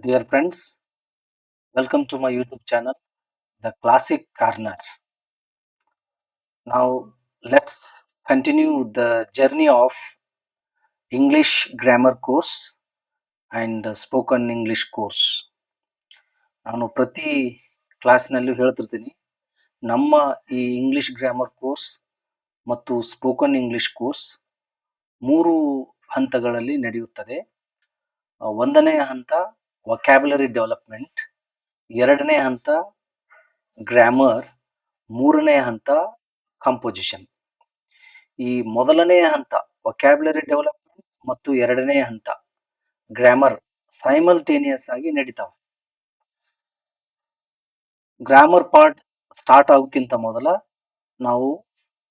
Dear friends, welcome to my YouTube channel, The Classic Corner. Now, let's continue the journey of English grammar course and the spoken English course. ನಾನು ಪ್ರತಿ ಕ್ಲಾಸ್ನಲ್ಲೂ ಹೇಳ್ತಿರ್ತೀನಿ, ನಮ್ಮ ಈ English grammar course ಮತ್ತು spoken English course 3 ಹಂತಗಳಲ್ಲಿ ನಡೆಯುತ್ತದೆ. ಒಂದನೇ ಹಂತ vocabulary development, ಎರಡನೇ ಹಂತ ಗ್ರಾಮರ್, ಮೂರನೇ ಹಂತ ಕಂಪೋಸಿಷನ್. ಈ ಮೊದಲನೇ ಹಂತ ವೊಕ್ಯಾಬ್ಯುಲರಿ ಡೆವಲಪ್ಮೆಂಟ್ ಮತ್ತು ಎರಡನೇ ಹಂತ ಗ್ರಾಮರ್ ಸೈಮಲ್ಟೇನಿಯಸ್ ಆಗಿ ನಡೀತಾವೆ. ಗ್ರಾಮರ್ ಪಾರ್ಟ್ ಸ್ಟಾರ್ಟ್ ಆಗೋಕ್ಕಿಂತ ಮೊದಲ ನಾವು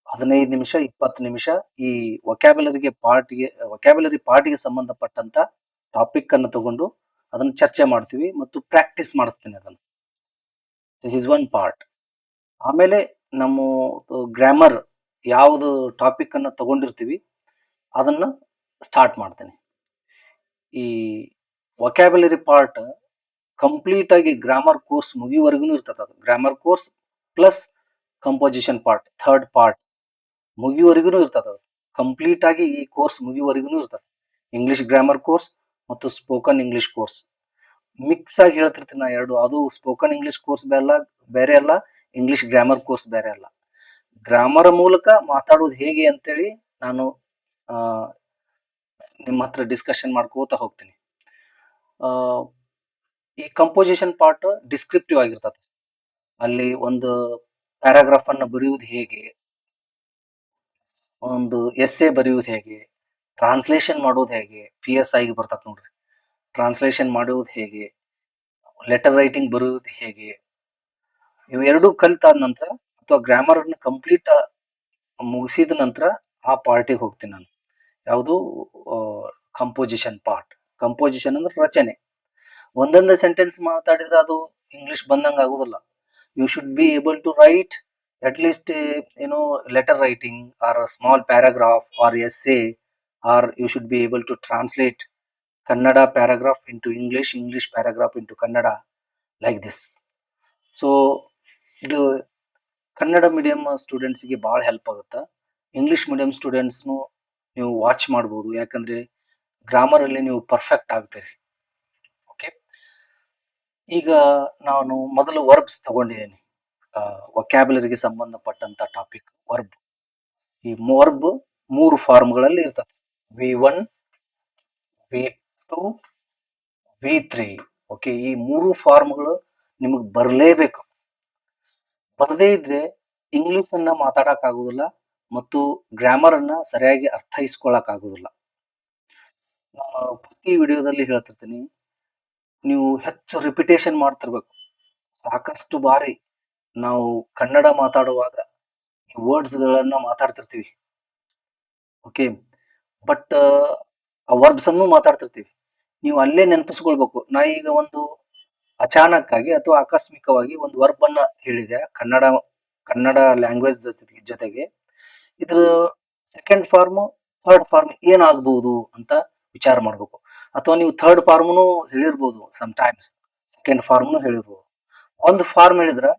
15 ನಿಮಿಷ 20 ನಿಮಿಷ ಈ ವೊಕ್ಯಾಬ್ಯುಲರಿ ಪಾರ್ಟ್ಗೆ ಸಂಬಂಧಪಟ್ಟಂತ ಟಾಪಿಕ್ ಅನ್ನು ತಗೊಂಡು ಅದನ್ನು ಚರ್ಚೆ ಮಾಡ್ತೀವಿ ಮತ್ತು ಪ್ರಾಕ್ಟೀಸ್ ಮಾಡಿಸ್ತೀನಿ ಅದನ್ನು. This is one part. ಆಮೇಲೆ ನಮ್ಮ ಗ್ರಾಮರ್ ಯಾವುದು ಟಾಪಿಕ್ ಅನ್ನ ತಗೊಂಡಿರ್ತೀವಿ ಅದನ್ನ ಸ್ಟಾರ್ಟ್ ಮಾಡ್ತೇನೆ. ಈ ವೊಕ್ಯಾಬ್ಯುಲರಿ ಪಾರ್ಟ್ ಕಂಪ್ಲೀಟ್ ಆಗಿ ಗ್ರಾಮರ್ ಕೋರ್ಸ್ ಮುಗಿಯುವವರೆಗೂ ಇರ್ತದೆ. ಅದು grammar course plus composition part third part ಮುಗಿಯುವವರೆಗೂ ಇರ್ತದೆ. ಅದು ಕಂಪ್ಲೀಟ್ ಆಗಿ ಈ ಕೋರ್ಸ್ ಮುಗಿಯುವವರೆಗೂ ಇರ್ತದೆ. ಇಂಗ್ಲಿಷ್ ಗ್ರಾಮರ್ ಕೋರ್ಸ್ ಮತ್ತು ಸ್ಪೋಕನ್ ಇಂಗ್ಲಿಷ್ ಕೋರ್ಸ್ ಮಿಕ್ಸ್ ಆಗಿ ಹೇಳ್ತಿರ್ತೀನಿ ನಾ ಎರಡು. ಅದು ಸ್ಪೋಕನ್ ಇಂಗ್ಲಿಷ್ ಕೋರ್ಸ್ ಬೇರೆ ಅಲ್ಲ, ಇಂಗ್ಲಿಷ್ ಗ್ರಾಮರ್ ಕೋರ್ಸ್ ಬೇರೆ ಅಲ್ಲ. ಗ್ರಾಮರ್ ಮೂಲಕ ಮಾತಾಡೋದು ಹೇಗೆ ಅಂತೇಳಿ ನಾನು ನಿಮ್ಮ ಹತ್ರ ಡಿಸ್ಕಷನ್ ಮಾಡ್ಕೋತಾ ಹೋಗ್ತೀನಿ. ಈ ಕಂಪೋಸಿಷನ್ ಪಾರ್ಟ್ ಡಿಸ್ಕ್ರಿಪ್ಟಿವ್ ಆಗಿರ್ತದೆ. ಅಲ್ಲಿ ಒಂದು ಪ್ಯಾರಾಗ್ರಾಫ್ ಅನ್ನು ಬರೆಯುವುದು ಹೇಗೆ, ಒಂದು ಎಸ್ಸೆ ಬರೆಯುವುದು ಹೇಗೆ, ಟ್ರಾನ್ಸ್ಲೇಷನ್ ಮಾಡೋದು ಹೇಗೆ, PSI ಗೆ ಬರ್ತದೆ ನೋಡ್ರಿ, ಟ್ರಾನ್ಸ್ಲೇಷನ್ ಮಾಡುವುದು ಹೇಗೆ, ಲೆಟರ್ ರೈಟಿಂಗ್ ಬರೆಯುವುದು ಹೇಗೆ, ಇವೆರಡೂ ಕಲಿತಾದ ನಂತರ ಅಥವಾ ಗ್ರಾಮರ್ ಅನ್ನು ಕಂಪ್ಲೀಟ್ ಮುಗಿಸಿದ ನಂತರ ಆ ಪಾರ್ಟಿಗೆ ಹೋಗ್ತೀನಿ ನಾನು. ಯಾವುದು ಕಂಪೋಸಿಷನ್ ಪಾರ್ಟ್. ಕಂಪೋಸಿಷನ್ ಅಂದ್ರೆ ರಚನೆ. ಒಂದೊಂದು ಸೆಂಟೆನ್ಸ್ ಮಾತಾಡಿದ್ರೆ ಅದು ಇಂಗ್ಲಿಷ್ ಬಂದಂಗ ಆಗುದಿಲ್ಲ. You should be able to write at least letter writing or a small paragraph or essay, or you should be able to translate Kannada paragraph into English paragraph into Kannada, like this. So ಇದು Kannada medium ಸ್ಟೂಡೆಂಟ್ಸ್ಗೆ ಭಾಳ help ಆಗುತ್ತೆ. English medium ಸ್ಟೂಡೆಂಟ್ಸ್ನು ನೀವು watch ಮಾಡ್ಬೋದು, ಯಾಕಂದ್ರೆ grammar ಅಲ್ಲಿ ನೀವು perfect ಆಗ್ತೀರಿ. Okay, ಈಗ ನಾನು ಮೊದಲು ವರ್ಬ್ಸ್ ತಗೊಂಡಿದ್ದೀನಿ. ವೊಕ್ಯಾಬ್ಯುಲರಿಗೆ ಸಂಬಂಧಪಟ್ಟಂತ ಟಾಪಿಕ್ ವರ್ಬ್. ಈ ವರ್ಬ್ 3 ಫಾರ್ಮ್ಗಳಲ್ಲಿ ಇರ್ತದೆ: V1, V2, V3. ಓಕೆ, ಈ 3 ಫಾರ್ಮ್ಗಳು ನಿಮಗೆ ಬರಲೇಬೇಕು. ಬರದೇ ಇದ್ರೆ ಇಂಗ್ಲಿಷ್ ಅನ್ನ ಮಾತಾಡಕ್ ಆಗುದಿಲ್ಲ ಮತ್ತು ಗ್ರಾಮರ್ ಅನ್ನ ಸರಿಯಾಗಿ ಅರ್ಥೈಸ್ಕೊಳಕ್ ಆಗುದಿಲ್ಲ. ನಾನು ಪ್ರತಿ ವಿಡಿಯೋದಲ್ಲಿ ಹೇಳ್ತಿರ್ತೀನಿ, ನೀವು ಹೆಚ್ಚು ರಿಪಿಟೇಷನ್ ಮಾಡ್ತಿರ್ಬೇಕು. ಸಾಕಷ್ಟು ಬಾರಿ ನಾವು ಕನ್ನಡ ಮಾತಾಡುವಾಗ ಈ ವರ್ಡ್ಸ್ ಗಳನ್ನ ಮಾತಾಡ್ತಿರ್ತೀವಿ. ಓಕೆ, ಬಟ್ ಆ ವರ್ಬ್ಸ್ ಅನ್ನು ಮಾತಾಡ್ತಿರ್ತೀವಿ. ನೀವು ಅಲ್ಲೇ ನೆನಪಿಸ್ಕೊಳ್ಬೇಕು. ನಾ ಈಗ ಒಂದು ಅಚಾನಕ್ ಆಗಿ ಅಥವಾ ಆಕಸ್ಮಿಕವಾಗಿ ಒಂದು ವರ್ಬ್ ಅನ್ನ ಹೇಳಿದೆ ಕನ್ನಡ ಲ್ಯಾಂಗ್ವೇಜ್ ಜೊತೆಗೆ ಇದ್ರ ಸೆಕೆಂಡ್ ಫಾರ್ಮ್ ಥರ್ಡ್ ಫಾರ್ಮ್ ಏನಾಗ್ಬಹುದು ಅಂತ ವಿಚಾರ ಮಾಡ್ಬೇಕು. ಅಥವಾ ನೀವು ಥರ್ಡ್ ಫಾರ್ಮ್ನು ಹೇಳಿರ್ಬೋದು, ಸಮ್ ಟೈಮ್ಸ್ ಸೆಕೆಂಡ್ ಫಾರ್ಮ್ನು ಹೇಳಿರ್ಬೋದು. ಒಂದು ಫಾರ್ಮ್ ಹೇಳಿದ್ರ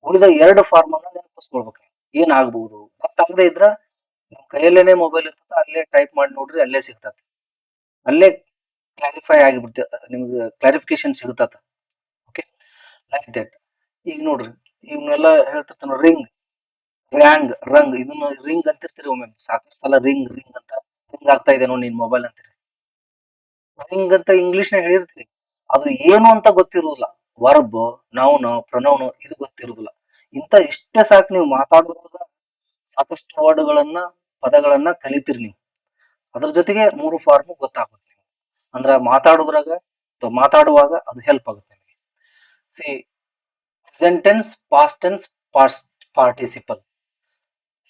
ಉಳಿದ 2 ಫಾರ್ಮ್ ಅನ್ನ ನೆನಪಿಸ್ಕೊಳ್ಬೇಕು. ಏನಾಗ್ಬಹುದು ಗೊತ್ತಾಗದೇ ಇದ್ರ ನಿಮ್ ಕೈಯಲ್ಲೇನೆ ಮೊಬೈಲ್ ಇರ್ತದ, ಅಲ್ಲೇ ಟೈಪ್ ಮಾಡಿ ನೋಡ್ರಿ, ಅಲ್ಲೇ ಸಿಗ್ತದೆ. ಅಲ್ಲೇ ಕ್ಲಾರಿಫೈ ಆಗಿಬಿಡ್ತದೆ, ನಿಮ್ಗೆ ಕ್ಲಾರಿಫಿಕೇಶನ್ ಸಿಗುತ್ತ. Okay, like that. ಈಗ ನೋಡ್ರಿ, ಇವನ್ನೆಲ್ಲ ಹೇಳ್ತಿರ್ತಾನ. ರಿಂಗ್, ರ್ಯಾಂಗ್, ರಂಗ್, ಇದನ್ನ ರಿಂಗ್ ಅಂತಿರ್ತೀರಿ. ಒಮ್ಮೆ ಸಾಕಷ್ಟು ಸಲ ರಿಂಗ್ ರಿಂಗ್ ಅಂತ, ರಿಂಗ್ ಆಗ್ತಾ ಇದೆ ನೋಡಿ ನಿನ್ ಮೊಬೈಲ್ ಅಂತೀರಿ. ರಿಂಗ್ ಅಂತ ಇಂಗ್ಲಿಷ್ ನಾಗ ಹೇಳಿರ್ತೀರಿ, ಅದು ಏನು ಅಂತ ಗೊತ್ತಿರುವುದಿಲ್ಲ. ವರ್ಬ್, ನೌನ್, ಪ್ರೊನೌನ್ ಇದು ಗೊತ್ತಿರುವುದಿಲ್ಲ. ಇಷ್ಟೇ ಸಾಕು, ನೀವು ಮಾತಾಡುವಾಗ ಸಾಕಷ್ಟು ವರ್ಡ್ಗಳನ್ನ ಪದಗಳನ್ನ ಕಲಿತೀರಿ ನೀವು. ಅದ್ರ ಜೊತೆಗೆ 3 ಫಾರ್ಮ್ ಗೊತ್ತಾಗುತ್ತೆ ನೀವು. ಅಂದ್ರ ಮಾತಾಡುವಾಗ ಅದು ಹೆಲ್ಪ್ ಆಗುತ್ತೆ ನಿಮಗೆ. C, present tense, past tense, past participle.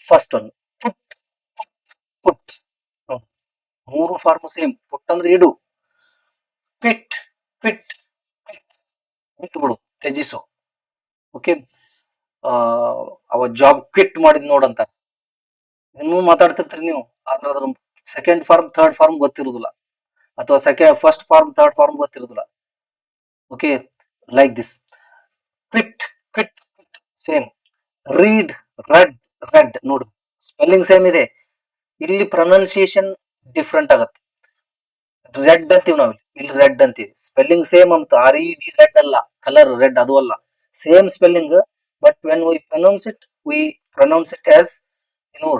First one put. Put 3 form same. Put ಅಂದ್ರೆ ಇಡು. ಕ್ವಿಟ್, ಕ್ವಿಟ್, ಬಿಟ್ಟು ಬಿಡು, ತ್ಯಜಿಸು. ಓಕೆ, ಅವ ಜಾಬ್ ಕ್ವಿಟ್ ಮಾಡಿದ್ ನೋಡಂತ ಇನ್ನೂ ಮಾತಾಡ್ತಿರ್ತೀರಿ ನೀವು. ಆದ್ರೆ ಅದ್ರ ಸೆಕೆಂಡ್ ಫಾರ್ಮ್ ಥರ್ಡ್ ಫಾರ್ಮ್ ಗೊತ್ತಿರುದಿಲ್ಲ, ಅಥವಾ ಫಸ್ಟ್ ಫಾರ್ಮ್ ಥರ್ಡ್ ಫಾರ್ಮ್ ಗೊತ್ತಿರುದಿಲ್ಲ. Okay, like this. Quit, quit, quit. Same. Read, read, read. ನೋಡು ಸ್ಪೆಲ್ಲಿಂಗ್ ಸೇಮ್ ಇದೆ, ಇಲ್ಲಿ ಪ್ರೊನೌನ್ಸಿಯೇಷನ್ ಡಿಫ್ರೆಂಟ್ ಆಗತ್ತೆ. ರೆಡ್ ಅಂತೀವಿ ನಾವು, ಇಲ್ಲಿ ರೆಡ್ ಅಂತೀವಿ. ಸ್ಪೆಲ್ಲಿಂಗ್ ಸೇಮ್ ಅಂತ, RED ರೆಡ್ ಅಲ್ಲ, ಕಲರ್ ರೆಡ್ ಅದು ಅಲ್ಲ, same spelling. But when we pronounce it, we pronounce it as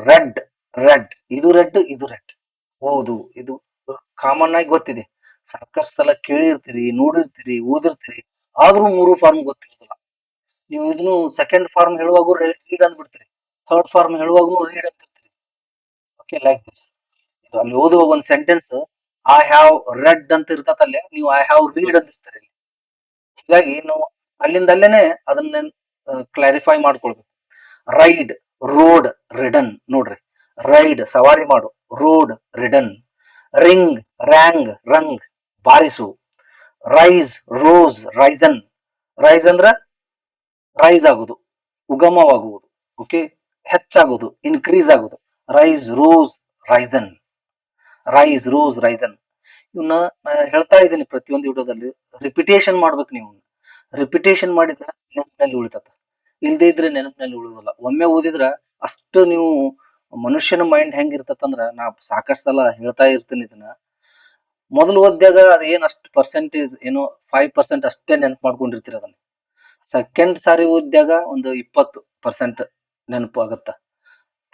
red. Red, ಇದು ರೆಡ್, ಇದು ರೆಡ್. ಹೌದು, ಇದು ಕಾಮನ್ ಆಗಿ ಗೊತ್ತಿದೆ. ಸಾಕಷ್ಟು ಸಲ ಕೇಳಿರ್ತೀರಿ, ನೋಡಿರ್ತೀರಿ, ಓದಿರ್ತೀರಿ, ಆದ್ರೂ ಮೂರು ಫಾರ್ಮ್ ಗೊತ್ತಿರೋದಿಲ್ಲ. ನೀವು ಇದನ್ನು ಸೆಕೆಂಡ್ ಫಾರ್ಮ್ ಹೇಳುವಾಗೂ ರೀಡ್ ಅಂದ್ಬಿಡ್ತೀರಿ, ಥರ್ಡ್ ಫಾರ್ಮ್ ಹೇಳುವಾಗೂ ರೀಡ್ ಅಂತಿರ್ತೀರಿ. Okay, like this. ಇದು ಅಲ್ಲಿ ಓದುವಾಗ ಒಂದು ಸೆಂಟೆನ್ಸ್ ಐ ಹ್ಯಾವ್ ರೆಡ್ ಅಂತ ಇರ್ತತಲ್ಲೇ, ನೀವು ಐ ಹ್ಯಾವ್ ರೀಡ್ ಅಂತ ಇರ್ತೀರಿ. ಹೀಗಾಗಿ ನಾವು ಅಲ್ಲಿಂದ ಅಲ್ಲೇನೆ ಅದನ್ನ ಕ್ಲಾರಿಫೈ ಮಾಡ್ಕೊಳ್ಬೇಕು. Ride, rode, ridden. ನೋಡ್ರಿ, ರೈಡ್ ಸವಾರಿ ಮಾಡು, rode ridden. Ring, rang, rung ಬಾರಿಸು. Rise, rose, risen. ರೈಸ್ ಅಂದ್ರ ರೈಸ್ ಆಗುದು, ಉಗಮವಾಗುವುದು. ಓಕೆ, ಹೆಚ್ಚಾಗುದು, ಇನ್ಕ್ರೀಸ್ ಆಗುದು. Rise, rose, risen. Rise, rose, risen. ಇವನ್ನ ಹೇಳ್ತಾ ಇದ್ದೀನಿ ಪ್ರತಿಯೊಂದು ವಿಡಿಯೋದಲ್ಲಿ. ರಿಪಿಟೇಷನ್ ಮಾಡ್ಬೇಕು ನೀವು. ರಿಪಿಟೇಷನ್ ಮಾಡಿದ್ರೆ ನೆನಪಿನಲ್ಲಿ ಉಳಿತದ, ಇಲ್ದೇ ಇದ್ರೆ ನೆನಪಿನಲ್ಲಿ ಉಳಿಯೋದಿಲ್ಲ. ಒಮ್ಮೆ ಓದಿದ್ರ ಅಷ್ಟು ನೀವು, ಮನುಷ್ಯನ ಮೈಂಡ್ ಹೆಂಗಿರ್ತತಂದ್ರ, ನಾ ಸಾಕಷ್ಟು ಸಲ ಹೇಳ್ತಾ ಇರ್ತೀನಿ ಇದನ್ನ. ಮೊದಲು ಓದ್ಯಾಗ ಅದ ಏನ್ ಅಷ್ಟು ಪರ್ಸೆಂಟೇಜ್ ಏನೋ 5% ಅಷ್ಟೇ ನೆನಪು ಮಾಡ್ಕೊಂಡಿರ್ತೀರ ಅದನ್ನ. ಸೆಕೆಂಡ್ ಸಾರಿ ಓದ್ಯಾಗ ಒಂದು 20% ನೆನಪು ಆಗತ್ತ.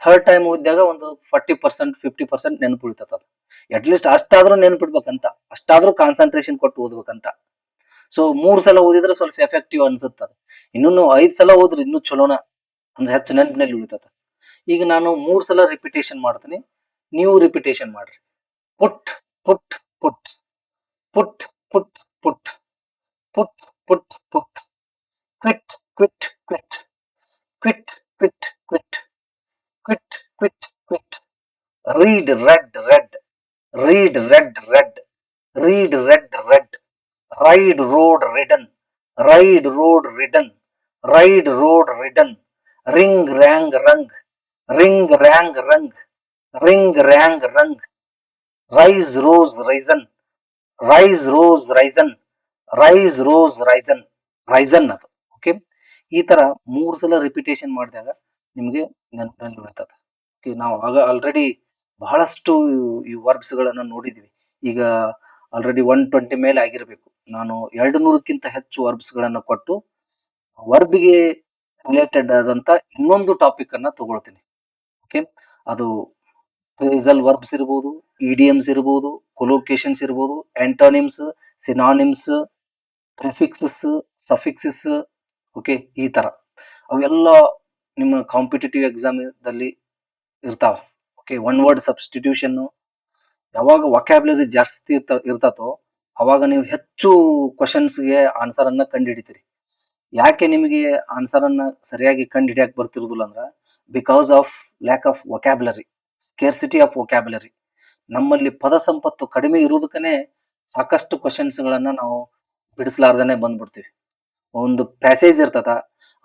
ಥರ್ಡ್ ಟೈಮ್ ಓದ್ಯಾಗ ಒಂದು 40%, 50% ನೆನಪು ಉಳಿತದ. ಅದು ಅಟ್ಲೀಸ್ಟ್ ಅಷ್ಟಾದ್ರೂ ನೆನಪಿಡ್ಬೇಕಂತ, ಅಷ್ಟಾದ್ರೂ ಕಾನ್ಸಂಟ್ರೇಷನ್ ಕೊಟ್ಟು ಓದ್ಬೇಕಂತ. ಸೊ 3 ಸಲ ಓದಿದ್ರೆ ಸ್ವಲ್ಪ ಎಫೆಕ್ಟಿವ್ ಅನ್ಸುತ್ತ ಅದು. ಇನ್ನೂ 5 ಸಲ ಓದ್ರಿ ಇನ್ನೂ ಚಲೋನ, ಅಂದ್ರೆ ಹೆಚ್ಚು ನೆನಪಿನಲ್ಲಿ ಉಳಿತದ. ಈಗ ನಾನು 3 ಸಲ ರಿಪಿಟೇಷನ್ ಮಾಡ್ತೀನಿ, ನೀವು ರಿಪಿಟೇಷನ್ ಮಾಡ್ರಿ. Put, put, put, put, put, put, put, put, put. Quit, quit, quit, quit, quit, quit, quit, quit, quit. Read, read, read. Read, read, read. Read, read, read. Ride, rode, ridden. Ride, rode, ridden. Ride, rode, ridden. Ring, rang, rung. Ring, rang, rung. Ring, rang, rung. Rise, rose, risen. Rise, rose, risen. Rise, rose, risen. Risen ಅದು. Okay, ಈ ತರ 3 ಸಲ repetition ಮಾಡಿದಾಗ ನಿಮಗೆ ನೆನಪಿನಲ್ಲಿ ಉಳಿತದೆ. ನಾವು ಆಗ ಆಲ್ರೆಡಿ ಬಹಳಷ್ಟು ಈ ವರ್ಬ್ಸ್ ಗಳನ್ನ ನೋಡಿದ್ವಿ. ಈಗ ಆಲ್ರೆಡಿ 120 ಮೇಲೆ ಆಗಿರ್ಬೇಕು. ನಾನು 200ಕ್ಕಿಂತ ಹೆಚ್ಚು ವರ್ಬ್ಸ್ ಗಳನ್ನ ಕೊಟ್ಟು ವರ್ಬ್ಗೆ ರಿಲೇಟೆಡ್ ಆದಂತ ಇನ್ನೊಂದು ಟಾಪಿಕ್ ಅನ್ನ ತಗೊಳ್ತೀನಿ. ಓಕೆ, ಅದು ಫ್ರೇಸಲ್ ವರ್ಬ್ಸ್ ಇರ್ಬೋದು, ಇಡಿಯಮ್ಸ್ ಇರ್ಬೋದು, ಕೊಲೋಕೇಶನ್ಸ್ ಇರ್ಬೋದು, ಆಂಟೋನಿಮ್ಸ್, ಸಿನಾನಿಮ್ಸ್, ಪ್ರಿಫಿಕ್ಸಸ್, ಸಫಿಕ್ಸಸ್. ಓಕೆ, ಈ ತರ ಅವೆಲ್ಲ ನಿಮ್ಮ ಕಾಂಪಿಟೇಟಿವ್ ಎಕ್ಸಾಮ್ ದಲ್ಲಿ ಇರ್ತಾವ. Okay, one word substitution. ಯಾವಾಗ ವೊಕ್ಯಾಬ್ಯುಲರಿ ಜಾಸ್ತಿ ಇರ್ತತೋ ಅವಾಗ ನೀವು ಹೆಚ್ಚು ಕ್ವಶನ್ಸ್ಗೆ ಆನ್ಸರ್ ಅನ್ನ ಕಂಡುಹಿಡಿತೀರಿ. ಯಾಕೆ ನಿಮಗೆ ಆನ್ಸರ್ ಅನ್ನ ಸರಿಯಾಗಿ ಕಂಡುಹಿಡಿಯಕ್ ಬರ್ತಿರುದಿಲ್ಲ ಅಂದ್ರ, because of lack of vocabulary, scarcity of vocabulary. ನಮ್ಮಲ್ಲಿ ಪದ ಸಂಪತ್ತು ಕಡಿಮೆ ಇರುವುದಕ್ಕನೆ ಸಾಕಷ್ಟು ಕ್ವಶನ್ಸ್ ಗಳನ್ನ ನಾವು ಬಿಡಿಸಲಾರ್ದೇನೆ ಬಂದ್ಬಿಡ್ತೀವಿ. ಒಂದು ಪ್ಯಾಸೇಜ್ ಇರ್ತದ,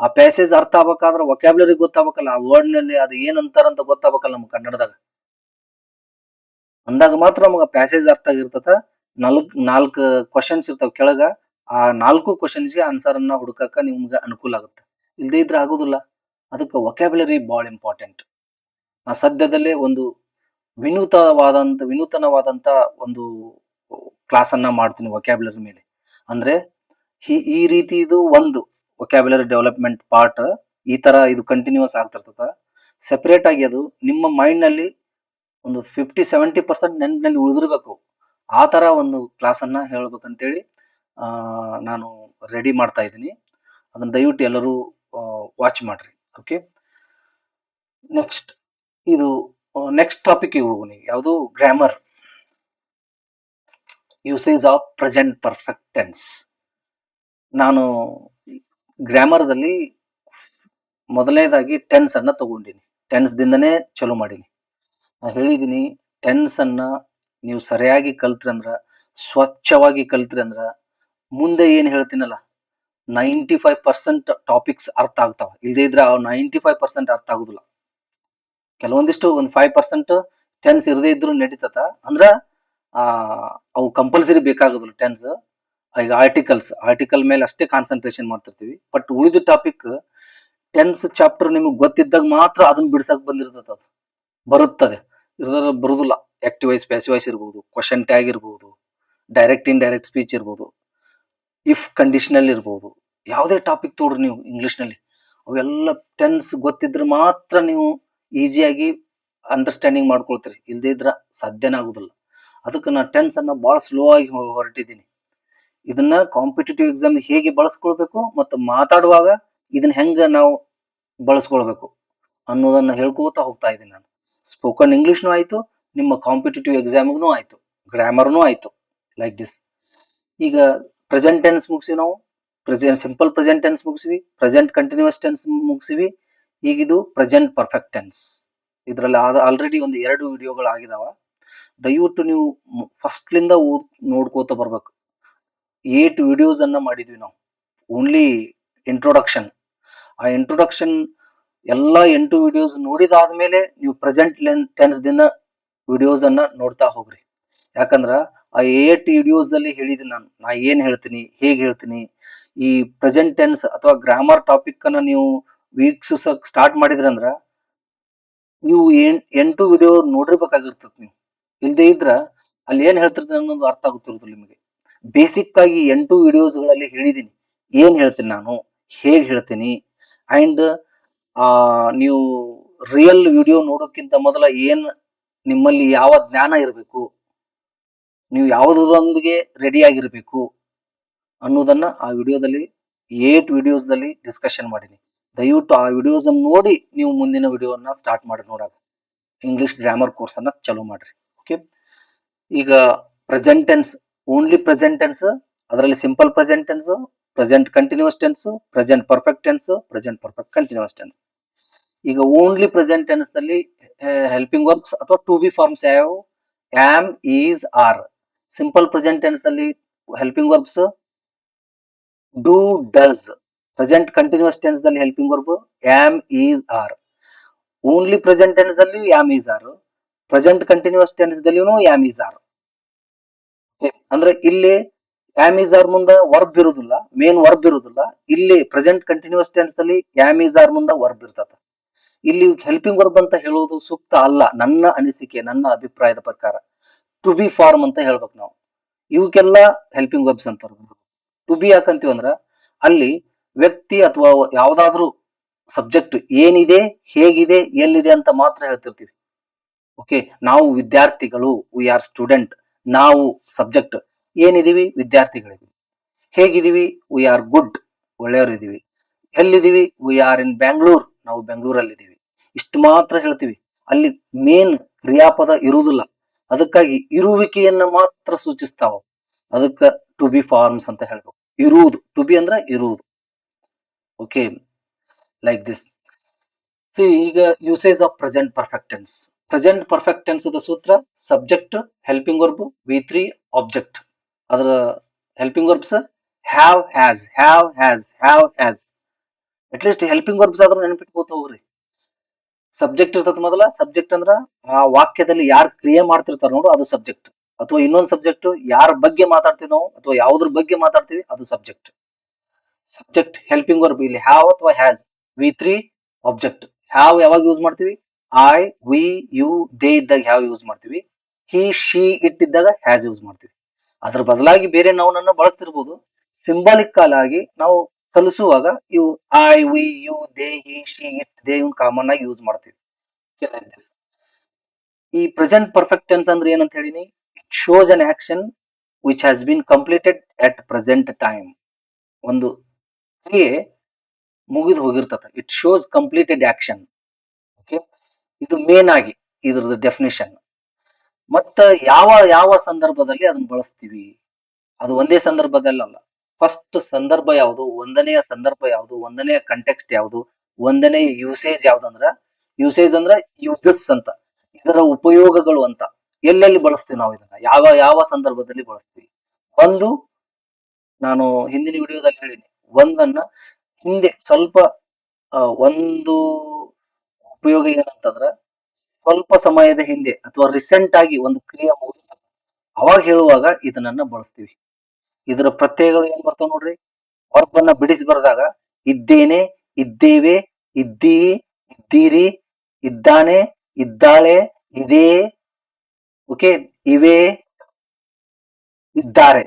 ಆ ಪ್ಯಾಸೇಜ್ ಅರ್ಥ ಆಗ್ಬೇಕಾದ್ರೆ ವೊಕ್ಯಾಬ್ಯುಲರಿ ಗೊತ್ತಾಗಬೇಕಲ್ಲ, ಆ ವರ್ಡ್ ನಲ್ಲಿ ಅದು ಏನ್ ಅಂತಾರಂತ ಗೊತ್ತಾಗಬೇಕಲ್ಲ ನಮ್ಗೆ ಕನ್ನಡದಾಗ. ಅಂದಾಗ ಮಾತ್ರ ನಮಗ ಪ್ಯಾಸೇಜ್ ಅರ್ಥ ಆಗಿರ್ತದ. ನಾಲ್ಕು ಕ್ವಶನ್ಸ್ ಇರ್ತಾವ ಕೆಳಗ, ಆ 4 ಕ್ವಶನ್ಸ್ಗೆ ಆನ್ಸರ್ ಅನ್ನ ಹುಡುಕಕ್ಕ ನಿಮ್ಗೆ ಅನುಕೂಲ ಆಗುತ್ತೆ. ಇಲ್ದೇ ಇದ್ರೆ ಆಗುದಿಲ್ಲ. ಅದಕ್ಕೆ ವೊಕ್ಯಾಬ್ಯುಲರಿ ಬಹಳ ಇಂಪಾರ್ಟೆಂಟ್. ಆ ಸದ್ಯದಲ್ಲೇ ಒಂದು ವಿನೂತನವಾದಂತ ಒಂದು ಕ್ಲಾಸ್ ಅನ್ನ ಮಾಡ್ತೀನಿ ವೊಕ್ಯಾಬ್ಯುಲರಿ ಮೇಲೆ. ಅಂದ್ರೆ ಈ ರೀತಿ ಇದು ಒಂದು ವೊಕ್ಯಾಬ್ಯುಲರಿ ಡೆವಲಪ್ಮೆಂಟ್ ಪಾರ್ಟ್. ಈ ತರ ಇದು ಕಂಟಿನ್ಯೂಸ್ ಆಗ್ತಿರ್ತದ. ಸೆಪರೇಟ್ ಆಗಿ ಅದು ನಿಮ್ಮ ಮೈಂಡ್ ನಲ್ಲಿ ಒಂದು 50-70% ನೆನಪಿನಲ್ಲಿ ಉಳಿದಿರ್ಬೇಕು. ಆ ತರ ಒಂದು ಕ್ಲಾಸ್ ಅನ್ನ ಹೇಳ್ಬೇಕಂತೇಳಿ ನಾನು ರೆಡಿ ಮಾಡ್ತಾ ಇದ್ದೀನಿ. ಅದನ್ನ ದಯವಿಟ್ಟು ಎಲ್ಲರೂ ವಾಚ್ ಮಾಡ್ರಿ. ಓಕೆ, ನೆಕ್ಸ್ಟ್ ಟಾಪಿಕ್ ಹೋಗೋಣ. ಯಾವುದು? Grammar, usage of present perfect tense. ನಾನು ಗ್ರಾಮರ್ದಲ್ಲಿ ಮೊದಲನೇದಾಗಿ ಟೆನ್ಸ್ ಅನ್ನ ತಗೊಂಡಿನಿ. ಟೆನ್ಸ್ ದಿಂದನೇ ಚಲೋ ಮಾಡೀನಿ. ನಾ ಹೇಳಿದೀನಿ, ಟೆನ್ಸ್ ಅನ್ನ ನೀವು ಸರಿಯಾಗಿ ಕಲ್ತ್ರಿ ಅಂದ್ರ, ಸ್ವಚ್ಛವಾಗಿ ಕಲ್ತ್ರಿ ಅಂದ್ರ, ಮುಂದೆ ಏನ್ ಹೇಳ್ತೀನಲ್ಲ 95% ಟಾಪಿಕ್ಸ್ ಅರ್ಥ ಆಗ್ತಾವ. ಇಲ್ದೇ ಇದ್ರೆ 95% ಅರ್ಥ ಆಗುದಿಲ್ಲ. ಕೆಲವೊಂದಿಷ್ಟು ಒಂದು 5% ಟೆನ್ಸ್ ಇರದೇ ಇದ್ರು ನಡೀತದ. ಅಂದ್ರ ಅವು ಕಂಪಲ್ಸರಿ ಬೇಕಾಗುದಿಲ್ಲ ಟೆನ್ಸ್. ಈಗ ಆರ್ಟಿಕಲ್ ಮೇಲೆ ಅಷ್ಟೇ ಕಾನ್ಸಂಟ್ರೇಷನ್ ಮಾಡ್ತಿರ್ತೀವಿ. ಬಟ್ ಉಳಿದ ಟಾಪಿಕ್ ಟೆನ್ಸ್ ಚಾಪ್ಟರ್ ನಿಮಗೆ ಗೊತ್ತಿದ್ದಾಗ ಮಾತ್ರ ಅದನ್ನ ಬಿಡ್ಸಕ್ ಬಂದಿರ್ತದೆ, ಅದು ಬರುತ್ತದೆ, ಇರೋದ್ರ ಬರುದಿಲ್ಲ. ಆಕ್ಟಿವ್ ವೈಸ್ ಪ್ಯಾಸಿವ್ ವಾಯ್ಸ್ ಇರ್ಬೋದು, ಕ್ವಶನ್ ಟ್ಯಾಗ್ ಇರ್ಬೋದು, ಡೈರೆಕ್ಟ್ ಇನ್ ಡೈರೆಕ್ಟ್ ಸ್ಪೀಚ್ ಇರ್ಬೋದು, ಇಫ್ ಕಂಡೀಷನಲ್ ಇರ್ಬೋದು, ಯಾವುದೇ ಟಾಪಿಕ್ ತೋಡ್ರಿ ನೀವು ಇಂಗ್ಲಿಷ್ ನಲ್ಲಿ, ಅವೆಲ್ಲ ಟೆನ್ಸ್ ಗೊತ್ತಿದ್ರೆ ಮಾತ್ರ ನೀವು ಈಸಿಯಾಗಿ ಅಂಡರ್ಸ್ಟ್ಯಾಂಡಿಂಗ್ ಮಾಡ್ಕೊಳ್ತೀರಿ, ಇಲ್ದೇ ಇದ್ರ ಸಾಧ್ಯನೇ ಆಗುದಿಲ್ಲ. ಅದಕ್ಕೆ ನಾ ಟೆನ್ಸ್ ಅನ್ನ ಬಹಳ ಸ್ಲೋ ಆಗಿ ಹೊರಟಿದ್ದೀನಿ. ಇದನ್ನ ಕಾಂಪಿಟೇಟಿವ್ ಎಕ್ಸಾಮ್ ಹೇಗೆ ಬಳಸ್ಕೊಳ್ಬೇಕು ಮತ್ತು ಮಾತಾಡುವಾಗ ಇದನ್ನ ಹೆಂಗ ನಾವು ಬಳಸ್ಕೊಳ್ಬೇಕು ಅನ್ನೋದನ್ನ ಹೇಳ್ಕೋತಾ ಹೋಗ್ತಾ ಇದ್ದೀನಿ ನಾನು. ಸ್ಪೋಕನ್ ಇಂಗ್ಲಿಷ್ನು ಆಯ್ತು, ನಿಮ್ಮ ಕಾಂಪಿಟೇಟಿವ್ ಎಕ್ಸಾಮ್ಗೂ ಆಯ್ತು, ಗ್ರಾಮರ್ನು ಆಯ್ತು, ಲೈಕ್ ದಿಸ್. ಈಗ ಪ್ರೆಸೆಂಟ್ ಟೆನ್ಸ್ ಮುಗಿಸಿವಿ ನಾವು, ಸಿಂಪಲ್ ಪ್ರೆಸೆಂಟ್ ಟೆನ್ಸ್ ಮುಗಿಸಿವಿ, ಪ್ರೆಸೆಂಟ್ ಕಂಟಿನ್ಯೂಸ್ ಟೆನ್ಸ್ ಮುಗಿಸಿವಿ. ಈಗಿದು ಪ್ರೆಸೆಂಟ್ ಪರ್ಫೆಕ್ಟ್ ಟೆನ್ಸ್. ಇದರಲ್ಲಿ ಆಲ್ರೆಡಿ ಒಂದು 2 ವಿಡಿಯೋಗಳು ಆಗಿದಾವ. ದಯವಿಟ್ಟು ನೀವು ಫಸ್ಟ್ಲಿಂದ ನೋಡ್ಕೋತ ಬರ್ಬೇಕು. 8 ವಿಡಿಯೋಸ್ ಅನ್ನ ಮಾಡಿದ್ವಿ ನಾವು, ಓನ್ಲಿ ಇಂಟ್ರೊಡಕ್ಷನ್. ಆ ಇಂಟ್ರೊಡಕ್ಷನ್ ಎಲ್ಲಾ 8 ವಿಡಿಯೋಸ್ ನೋಡಿದಾದ್ಮೇಲೆ ನೀವು ಪ್ರೆಸೆಂಟ್ ಟೆನ್ಸ್ ದಿನ ವಿಡಿಯೋಸ್ ಅನ್ನ ನೋಡ್ತಾ ಹೋಗ್ರಿ. ಯಾಕಂದ್ರ ಆ 8 ವಿಡಿಯೋಸ್ ದಲ್ಲಿ ಹೇಳಿದ್ದೀನಿ ನಾ ಏನ್ ಹೇಳ್ತೀನಿ, ಹೇಗೆ ಹೇಳ್ತೀನಿ. ಈ ಪ್ರೆಸೆಂಟ್ ಟೆನ್ಸ್ ಅಥವಾ ಗ್ರಾಮರ್ ಟಾಪಿಕ್ ಅನ್ನ ನೀವು ವೀಕ್ಷಿಸಕ್ ಸ್ಟಾರ್ಟ್ ಮಾಡಿದ್ರಂದ್ರ ನೀವು 8 ವಿಡಿಯೋ ನೋಡಿರ್ಬೇಕಾಗಿರ್ತದ. ನೀವು ಇಲ್ದೇ ಇದ್ರ ಅಲ್ಲಿ ಏನ್ ಹೇಳ್ತಿರ್ತೀನಿ ಅನ್ನೋದು ಅರ್ಥ ಆಗುತ್ತಿರುದಿಲ್ಲ ನಿಮಗೆ. ಬೇಸಿಕ್ ಆಗಿ 8 ವಿಡಿಯೋಸ್ ಗಳಲ್ಲಿ ಹೇಳಿದೀನಿ ಏನ್ ಹೇಳ್ತೀನಿ ನಾನು, ಹೇಗ್ ಹೇಳ್ತೀನಿ. ಅಂಡ್ ನೀವು ರಿಯಲ್ ವಿಡಿಯೋ ನೋಡೋಕ್ಕಿಂತ ಮೊದಲ ಏನ್ ನಿಮ್ಮಲ್ಲಿ ಯಾವ ಜ್ಞಾನ ಇರಬೇಕು, ನೀವು ಯಾವುದರೊಂದಿಗೆ ರೆಡಿ ಆಗಿರ್ಬೇಕು ಅನ್ನೋದನ್ನ ಆ ವಿಡಿಯೋದಲ್ಲಿ 8 ವಿಡಿಯೋಸ್ ದಲ್ಲಿ ಡಿಸ್ಕಷನ್ ಮಾಡೀನಿ. ದಯವಿಟ್ಟು ಆ ವಿಡಿಯೋಸ್ ನೋಡಿ ನೀವು ಮುಂದಿನ ವಿಡಿಯೋನ ಸ್ಟಾರ್ಟ್ ಮಾಡಿ ನೋಡಾಕ, ಇಂಗ್ಲಿಷ್ ಗ್ರಾಮರ್ ಕೋರ್ಸ್ ಅನ್ನ ಚಾಲೂ ಮಾಡ್ರಿ. ಓಕೆ, ಈಗ present tense, only present tense, ಅದರಲ್ಲಿ simple present tense, present continuous tense, present perfect tense, present perfect continuous tense. ಈಗ ಓನ್ಲಿ ಪ್ರೆಸೆಂಟ್ ಟೆನ್ಸ್ ನಲ್ಲಿ ಹೆಲ್ಪಿಂಗ್ ವರ್ಬ್ಸ್ ಅಥವಾ ಟು ಬಿ ಫಾರ್ಮ್ಸ್ ಯಾವ am, is, are. Simple present tense ನಲ್ಲಿ helping verbs do, does. Present continuous tense ನಲ್ಲಿ helping verb am, is, are. Only present tense ದಲ್ಲಿ am, is, are. Present continuous tense ದಲ್ಲಿನೂ am, is, are. ಅಂದ್ರೆ ಇಲ್ಲಿ am, is, R ಮುಂದ verb ಇರುವುದಿಲ್ಲ, main verb ಇರುವುದಿಲ್ಲ. ಇಲ್ಲಿ ಪ್ರೆಸೆಂಟ್ ಕಂಟಿನ್ಯೂಸ್ ಟೆನ್ಸ್ ದಲ್ಲಿ ಆಮ್, ಈಸ್, ಆರ್ ಮುಂದ ವರ್ಬ್ ಇರ್ತದ. ಇಲ್ಲಿ ಹೆಲ್ಪಿಂಗ್ ವರ್ಬ್ ಅಂತ ಹೇಳೋದು ಸೂಕ್ತ ಅಲ್ಲ, ನನ್ನ ಅನಿಸಿಕೆ, ನನ್ನ ಅಭಿಪ್ರಾಯದ ಪ್ರಕಾರ. ಟು ಬಿ ಫಾರ್ಮ್ ಅಂತ ಹೇಳ್ಬೇಕು ನಾವು. ಇವಕ್ಕೆಲ್ಲ ಹೆಲ್ಪಿಂಗ್ ವರ್ಬ್ಸ್ ಅಂತಾರ. ಟು ಬಿ ಯಾಕಂತೀವಿ ಅಂದ್ರ ಅಲ್ಲಿ ವ್ಯಕ್ತಿ ಅಥವಾ ಯಾವ್ದಾದ್ರು ಸಬ್ಜೆಕ್ಟ್ ಏನಿದೆ, ಹೇಗಿದೆ, ಎಲ್ಲಿದೆ ಅಂತ ಮಾತ್ರ ಹೇಳ್ತಿರ್ತೀವಿ. ಓಕೆ, ನಾವು ವಿದ್ಯಾರ್ಥಿಗಳು, ವಿ ಆರ್ ಸ್ಟೂಡೆಂಟ್. ನಾವು ಸಬ್ಜೆಕ್ಟ್, ಏನಿದೀವಿ, ವಿದ್ಯಾರ್ಥಿಗಳಿದೀವಿ. ಹೇಗಿದೀವಿ, ವಿ ಆರ್ ಗುಡ್, ಒಳ್ಳೆಯವರಿದೀವಿ. ಎಲ್ಲಿದೀವಿ, ವಿ ಆರ್ ಇನ್ ಬ್ಯಾಂಗ್ಳೂರ್, ನಾವು ಬೆಂಗಳೂರಲ್ಲಿ ಇದೀವಿ. ಇಷ್ಟು ಮಾತ್ರ ಹೇಳ್ತೀವಿ. ಅಲ್ಲಿ ಮೇನ್ ಕ್ರಿಯಾಪದ ಇರುವುದಿಲ್ಲ, ಅದಕ್ಕಾಗಿ ಇರುವಿಕೆಯನ್ನ ಮಾತ್ರ ಸೂಚಿಸ್ತಾವ. ಅದಕ್ಕ ಟು ಬಿ ಫಾರ್ಮ್ಸ್ ಅಂತ ಹೇಳ್ಬೇಕು. ಇರುವುದು, ಟು ಬಿ ಅಂದ್ರ ಇರುವುದು. Okay, like this. ಸಿ, ಈಗ usage of present perfect tense. Present perfect tense the ಸೂತ್ರ ಸಬ್ಜೆಕ್ಟ್, ಹೆಲ್ಪಿಂಗ್ ವರ್ಬ್, ವಿ3, ಆಬ್ಜೆಕ್ಟ್. ಅದರ helping verbs have, has, have, has, have, has. At least helping verbs ಆದ್ರೂ ನೆನಪಿಟ್ಕೋತ ಹೋಗ್ರಿ. ಸಬ್ಜೆಕ್ಟ್ ಇರ್ತದ ಮೊದಲ. Subject ಅಂದ್ರ ಆ ವಾಕ್ಯದಲ್ಲಿ ಯಾರು ಕ್ರಿಯೆ ಮಾಡ್ತಿರ್ತಾರ ನೋಡು, ಅದು ಸಬ್ಜೆಕ್ಟ್. ಅಥವಾ ಇನ್ನೊಂದು ಸಬ್ಜೆಕ್ಟ್, ಯಾರ ಬಗ್ಗೆ ಮಾತಾಡ್ತೀವಿ ನಾವು ಅಥವಾ ಯಾವ್ದ್ರ ಬಗ್ಗೆ ಮಾತಾಡ್ತೀವಿ, ಅದು ಸಬ್ಜೆಕ್ಟ್. ಸಬ್ಜೆಕ್ಟ್, ಹೆಲ್ಪಿಂಗ್ ವರ್ಬ್ ಇಲ್ಲಿ ಹ್ಯಾವ್ ಅಥವಾ ಹ್ಯಾಸ್, ವಿ3, ಆಬ್ಜೆಕ್ಟ್. ಹ್ಯಾವ್ ಯಾವಾಗ ಯೂಸ್ ಮಾಡ್ತೀವಿ, ಐ, ವಿ, ಯು, ದೇ ಇದ್ದಾಗ ಹ್ಯಾವ್ ಯೂಸ್ ಮಾಡ್ತೀವಿ. ಹಿ, ಶಿ, ಇಟ್ ಇದ್ದಾಗ ಹ್ಯಾಸ್ ಯೂಸ್ ಮಾಡ್ತೀವಿ. ಅದ್ರ ಬದಲಾಗಿ ಬೇರೆ ನಾವುನನ್ನ ಬಳಸ್ತಿರ್ಬೋದು. ಸಿಂಬಾಲಿಕ್ ಆಗಿ ನಾವು ಕಲಿಸುವಾಗ ಇವು I, we, you, they, he, she, it, they ಇವ್ನ ಕಾಮನ್ ಆಗಿ ಯೂಸ್ ಮಾಡ್ತೀವಿ. ಈ ಪ್ರೆಸೆಂಟ್ ಪರ್ಫೆಕ್ಟ್ ಟೆನ್ಸ್ ಅಂದ್ರೆ ಏನಂತ ಹೇಳಿನಿ, it shows an action which has been completed at present time. ಒಂದು ಕ್ರಿಯೆ ಮುಗಿದು ಹೋಗಿರ್ತದೆ, it shows completed action. Okay, ಇದು ಮೇನ್ ಆಗಿ ಇದ್ರದ್ದು ಡೆಫಿನೇಷನ್. ಮತ್ತ ಯಾವ ಯಾವ ಸಂದರ್ಭದಲ್ಲಿ ಅದನ್ನ ಬಳಸ್ತೀವಿ, ಅದು ಒಂದೇ ಸಂದರ್ಭದಲ್ಲಿ ಅಲ್ಲ. ಫಸ್ಟ್ ಸಂದರ್ಭ ಯಾವುದು, ಒಂದನೆಯ ಸಂದರ್ಭ ಯಾವುದು, ಒಂದನೆಯ ಕಂಟೆಕ್ಸ್ಟ್ ಯಾವುದು, ಒಂದನೆಯ ಯೂಸೇಜ್ ಯಾವ್ದಂದ್ರ, ಯೂಸೇಜ್ ಅಂದ್ರ ಯೂಸಸ್ ಅಂತ, ಇದರ ಉಪಯೋಗಗಳು ಅಂತ. ಎಲ್ಲೆಲ್ಲಿ ಬಳಸ್ತೀವಿ ನಾವು ಇದನ್ನ, ಯಾವ ಯಾವ ಸಂದರ್ಭದಲ್ಲಿ ಬಳಸ್ತೀವಿ. ಒಂದು, ನಾನು ಹಿಂದಿನ ವಿಡಿಯೋದಲ್ಲಿ ಹೇಳಿನಿ, ಒಂದನ್ನ ಹಿಂದೆ ಸ್ವಲ್ಪ ಒಂದು ಉಪಯೋಗ ಏನಂತಂದ್ರ, ಸ್ವಲ್ಪ ಸಮಯದ ಹಿಂದೆ ಅಥವಾ ರೀಸೆಂಟ್ ಆಗಿ ಒಂದು ಕ್ರಿಯೆ ಮುಗಿದ ಅವಾಗ ಹೇಳುವಾಗ ಇದನ್ನ ಬಳಸ್ತೀವಿ. ಇದರ ಪ್ರತ್ಯಯಗಳು ಏನ್ ಬರ್ತಾವ ನೋಡ್ರಿ, ವರ್ಬ್ ಅನ್ನ ಬಿಡಿಸಿ ಬರೆದಾಗ ಇದ್ದೇನೆ, ಇದ್ದೇವೆ, ಇದ್ದೀವಿ, ಇದ್ದೀರಿ, ಇದ್ದಾನೆ, ಇದ್ದಾಳೆ, ಇದೇ, ಓಕೆ, ಇವೆ, ಇದ್ದಾರೆ.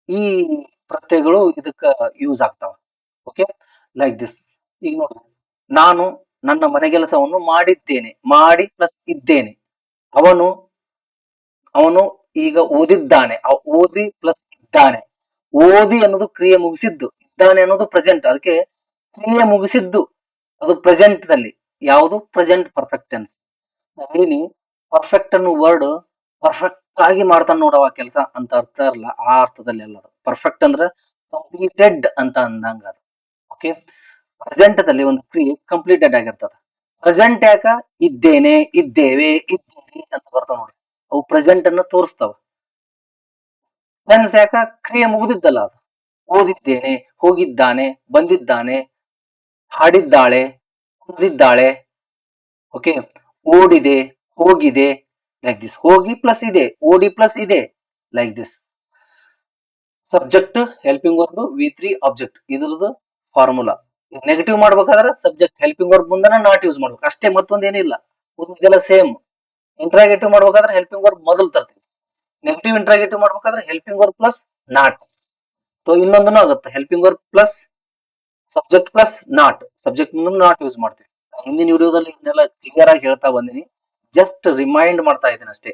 ಈ ಪ್ರತ್ಯಯಗಳು ಇದಕ್ಕ ಯೂಸ್ ಆಗ್ತಾವ. Okay, like this. ಈಗ ನೋಡ್ರಿ, ನಾನು ನನ್ನ ಮನೆಗೆಲಸವನ್ನು ಮಾಡಿದ್ದೇನೆ, ಮಾಡಿ ಪ್ಲಸ್ ಇದ್ದೇನೆ. ಅವನು ಅವನು ಈಗ ಓದಿದ್ದಾನೆ, ಓದಿ ಪ್ಲಸ್ ಇದ್ದಾನೆ. ಓದಿ ಅನ್ನೋದು ಕ್ರಿಯೆ ಮುಗಿಸಿದ್ದು, ಇದ್ದಾನೆ ಅನ್ನೋದು ಪ್ರೆಸೆಂಟ್, ಅದಕ್ಕೆ ಕ್ರಿಯೆ ಮುಗಿಸಿದ್ದು ಅದು ಪ್ರೆಸೆಂಟ್ ದಲ್ಲಿ. ಯಾವುದು? Present perfect tense. ಹೇಳಿನಿ, ಪರ್ಫೆಕ್ಟ್ ಅನ್ನೋ ವರ್ಡ್ ಪರ್ಫೆಕ್ಟ್ ಆಗಿ ಮಾಡ್ತಾನೆ ನೋಡವ ಕೆಲಸ ಅಂತ ಅರ್ಥ ಇರಲ್ಲ, ಆ ಅರ್ಥದಲ್ಲಿ ಅಲ್ಲ. ಪರ್ಫೆಕ್ಟ್ ಅಂದ್ರೆ ಕಂಪ್ಲೀಟೆಡ್ ಅಂತ ಅಂದಂಗ ಅದು. ಓಕೆ, ಪ್ರೆಸೆಂಟ್ ದಲ್ಲಿ ಒಂದು ಕ್ರಿಯೆ ಕಂಪ್ಲೀಟೆಡ್ ಆಗಿರ್ತದ. ಪ್ರೆಸೆಂಟ್ ಯಾಕ? ಇದ್ದೇನೆ, ಇದ್ದೇವೆ, ಇದ್ದೀರಿ ಅಂತ ಬರ್ತಾವ ನೋಡಿ, ಅವು ಪ್ರೆಸೆಂಟ್ ಅನ್ನ ತೋರಿಸ್ತಾವ. ಟೆನ್ಸ್ ಯಾಕ? ಕ್ರಿಯೆ ಮುಗಿದಿದ್ದಲ್ಲ ಅದು. ಓದಿದ್ದೇನೆ, ಹೋಗಿದ್ದಾನೆ, ಬಂದಿದ್ದಾನೆ, ಹಾಡಿದ್ದಾಳೆ, ಕುಡಿದಿದ್ದಾಳೆ, ಓಕೆ, ಓಡಿದೆ, ಹೋಗಿದೆ, ಲೈಕ್ ದಿಸ್. ಹೋಗಿ ಪ್ಲಸ್ ಇದೆ, ಓಡಿ ಪ್ಲಸ್ ಇದೆ, like this. Subject, helping verb, V3 object, ಇದ್ರದ್ದು ಫಾರ್ಮುಲಾ. ನೆಗೆಟಿವ್ ಮಾಡ್ಬೇಕಾದ್ರೆ ಸಬ್ಜೆಕ್ಟ್ ಹೆಲ್ಪಿಂಗ್ ವರ್ಬ್ ಮುಂದನ ನಾಟ್ ಯೂಸ್ ಮಾಡ್ಬೇಕು ಅಷ್ಟೇ, ಮತ್ತೊಂದು ಏನಿಲ್ಲ. ಇದೆಲ್ಲ ಸೇಮ್. ಇಂಟ್ರಾಗೇಟಿವ್ ಮಾಡ್ಬೇಕಾದ್ರೆ ಹೆಲ್ಪಿಂಗ್ ವರ್ಬ್ ಮೊದಲು ತರ್ತೀವಿ. ನೆಗೆಟಿವ್ ಇಂಟ್ರಾಗೇಟಿವ್ ಮಾಡ್ಬೇಕಾದ್ರೆ helping verb plus not. So ಇನ್ನೊಂದನ್ನು ಆಗುತ್ತೆ, helping verb plus subject plus not. Subject ಮುಂದೆ ನಾಟ್ ಯೂಸ್ ಮಾಡ್ತೀವಿ. ಹಿಂದಿನ ವಿಡಿಯೋದಲ್ಲಿ ಇದನ್ನೆಲ್ಲ ಕ್ಲಿಯರ್ ಆಗಿ ಹೇಳ್ತಾ ಬಂದಿನಿ, ಜಸ್ಟ್ ರಿಮೈಂಡ್ ಮಾಡ್ತಾ ಇದ್ದೀನಿ ಅಷ್ಟೇ.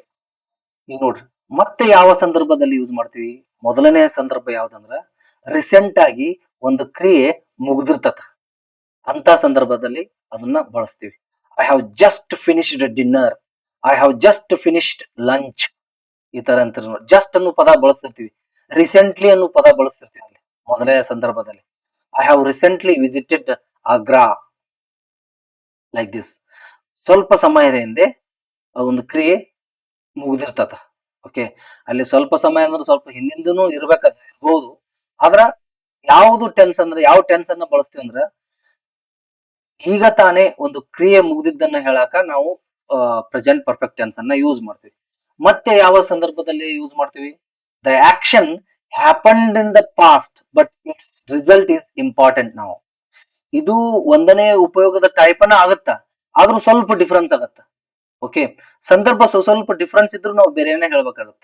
ಈಗ ನೋಡ್ರಿ, ಮತ್ತೆ ಯಾವ ಸಂದರ್ಭದಲ್ಲಿ ಯೂಸ್ ಮಾಡ್ತೀವಿ? ಮೊದಲನೇ ಸಂದರ್ಭ ಯಾವ್ದಂದ್ರ, ರೀಸೆಂಟ್ ಆಗಿ ಒಂದು ಕ್ರಿಯೆ ಮುಗ್ದಿರ್ತದ, ಅಂತ ಸಂದರ್ಭದಲ್ಲಿ ಅದನ್ನ ಬಳಸ್ತೀವಿ. I have just finished dinner, I have just finished lunch, ಈ ತರ ಅಂತ ಜಸ್ಟ್ ಅನ್ನೋ ಪದ ಬಳಸ್ತಿರ್ತೀವಿ. ರೀಸೆಂಟ್ಲಿ ಅನ್ನೋ ಪದ ಬಳಸ್ತಿರ್ತೀವಿ ಅಲ್ಲಿ ಮೊದಲನೇ ಸಂದರ್ಭದಲ್ಲಿ. I have recently visited Agra, like this. ಸ್ವಲ್ಪ ಸಮಯದ ಹಿಂದೆ ಒಂದು ಕ್ರಿಯೆ ಮುಗ್ದಿರ್ತದ. ಓಕೆ, ಅಲ್ಲಿ ಸ್ವಲ್ಪ ಸಮಯ ಅಂದ್ರೆ ಸ್ವಲ್ಪ ಹಿಂದಿಂದನೂ ಇರ್ಬಹುದು. ಆದ್ರ ಯಾವುದು ಟೆನ್ಸ್ ಅಂದ್ರೆ, ಯಾವ ಟೆನ್ಸ್ ಅನ್ನ ಬಳಸ್ತೀವಿ ಅಂದ್ರ, ಈಗ ತಾನೇ ಒಂದು ಕ್ರಿಯೆ ಮುಗ್ದಿದ್ದನ್ನ ಹೇಳಾಕ ನಾವು ಪ್ರೆಸೆಂಟ್ ಪರ್ಫೆಕ್ಟ್ ಟೆನ್ಸ್ ಅನ್ನ ಯೂಸ್ ಮಾಡ್ತೀವಿ. ಮತ್ತೆ ಯಾವ ಸಂದರ್ಭದಲ್ಲಿ ಯೂಸ್ ಮಾಡ್ತೀವಿ? The action happened in the past but its result is important. ನಾವು ಇದು ಒಂದನೇ ಉಪಯೋಗದ ಟೈಪ್ ಅನ್ನ ಆಗತ್ತ, ಆದ್ರೂ ಸ್ವಲ್ಪ ಡಿಫರೆನ್ಸ್ ಆಗತ್ತ. ಓಕೆ, ಸಂದರ್ಭ ಸ್ವಲ್ಪ ಡಿಫರೆನ್ಸ್ ಇದ್ರೂ ನಾವು ಬೇರೆನೇ ಹೇಳ್ಬೇಕಾಗತ್ತ.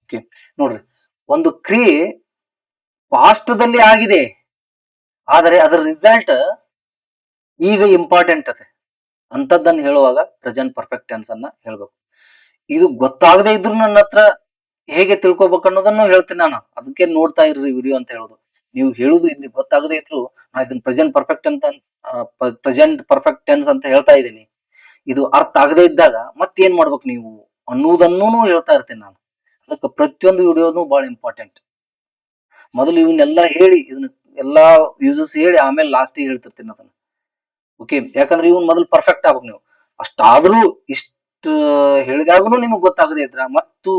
ಓಕೆ, ನೋಡ್ರಿ, ಒಂದು ಕ್ರಿಯೆ ಪಾಸ್ಟ್ ದಲ್ಲಿ ಆಗಿದೆ, ಆದರೆ ಅದರ ರಿಸಲ್ಟ್ ಈಗ ಇಂಪಾರ್ಟೆಂಟ್ ಅದೆ ಅಂತದ್ದನ್ನ ಹೇಳುವಾಗ ಪ್ರೆಸೆಂಟ್ ಪರ್ಫೆಕ್ಟ್ ಟೆನ್ಸ್ ಅನ್ನ ಹೇಳ್ಬೇಕು. ಇದು ಗೊತ್ತಾಗದೇ ಇದ್ರು ನನ್ನ ಹತ್ರ ಹೇಗೆ ತಿಳ್ಕೊಬೇಕು ಅನ್ನೋದನ್ನು ಹೇಳ್ತೀನಿ ನಾನು, ಅದಕ್ಕೆ ನೋಡ್ತಾ ಇರ್ರಿ ವಿಡಿಯೋ ಅಂತ ಹೇಳೋದು. ನೀವು ಹೇಳುದು ಇಲ್ಲಿ ಗೊತ್ತಾಗದೇ ಇದ್ರು ನಾ ಇದನ್ನ ಪ್ರೆಸೆಂಟ್ ಪರ್ಫೆಕ್ಟ್ ಟೆನ್ಸ್ ಅಂತ ಹೇಳ್ತಾ ಇದ್ದೀನಿ. ಇದು ಅರ್ಥ ಆಗದೇ ಇದ್ದಾಗ ಮತ್ತೇನ್ ಮಾಡ್ಬೇಕು ನೀವು ಅನ್ನುವುದನ್ನೂ ಹೇಳ್ತಾ ಇರ್ತೀನಿ ನಾನು. ಅದಕ್ಕೆ ಪ್ರತಿಯೊಂದು ವಿಡಿಯೋನು ಬಹಳ ಇಂಪಾರ್ಟೆಂಟ್. ಮೊದಲು ಇವನ್ನೆಲ್ಲ ಹೇಳಿ, ಇದನ್ನ ಎಲ್ಲಾ ಯೂಸಸ್ ಹೇಳಿ ಆಮೇಲೆ ಲಾಸ್ಟ್ ಹೇಳ್ತಿರ್ತೀನಿ ಅದನ್ನ. ಓಕೆ, ಯಾಕಂದ್ರೆ ಇವನ್ ಮೊದಲು ಪರ್ಫೆಕ್ಟ್ ಆಗ್ಬೇಕು ನೀವು. ಅಷ್ಟಾದ್ರೂ ಇಷ್ಟ ಹೇಳಿದಾಗೂ ನಿಮಗ್ ಗೊತ್ತಾಗದೇ ಇದ್ರ ಮತ್ತು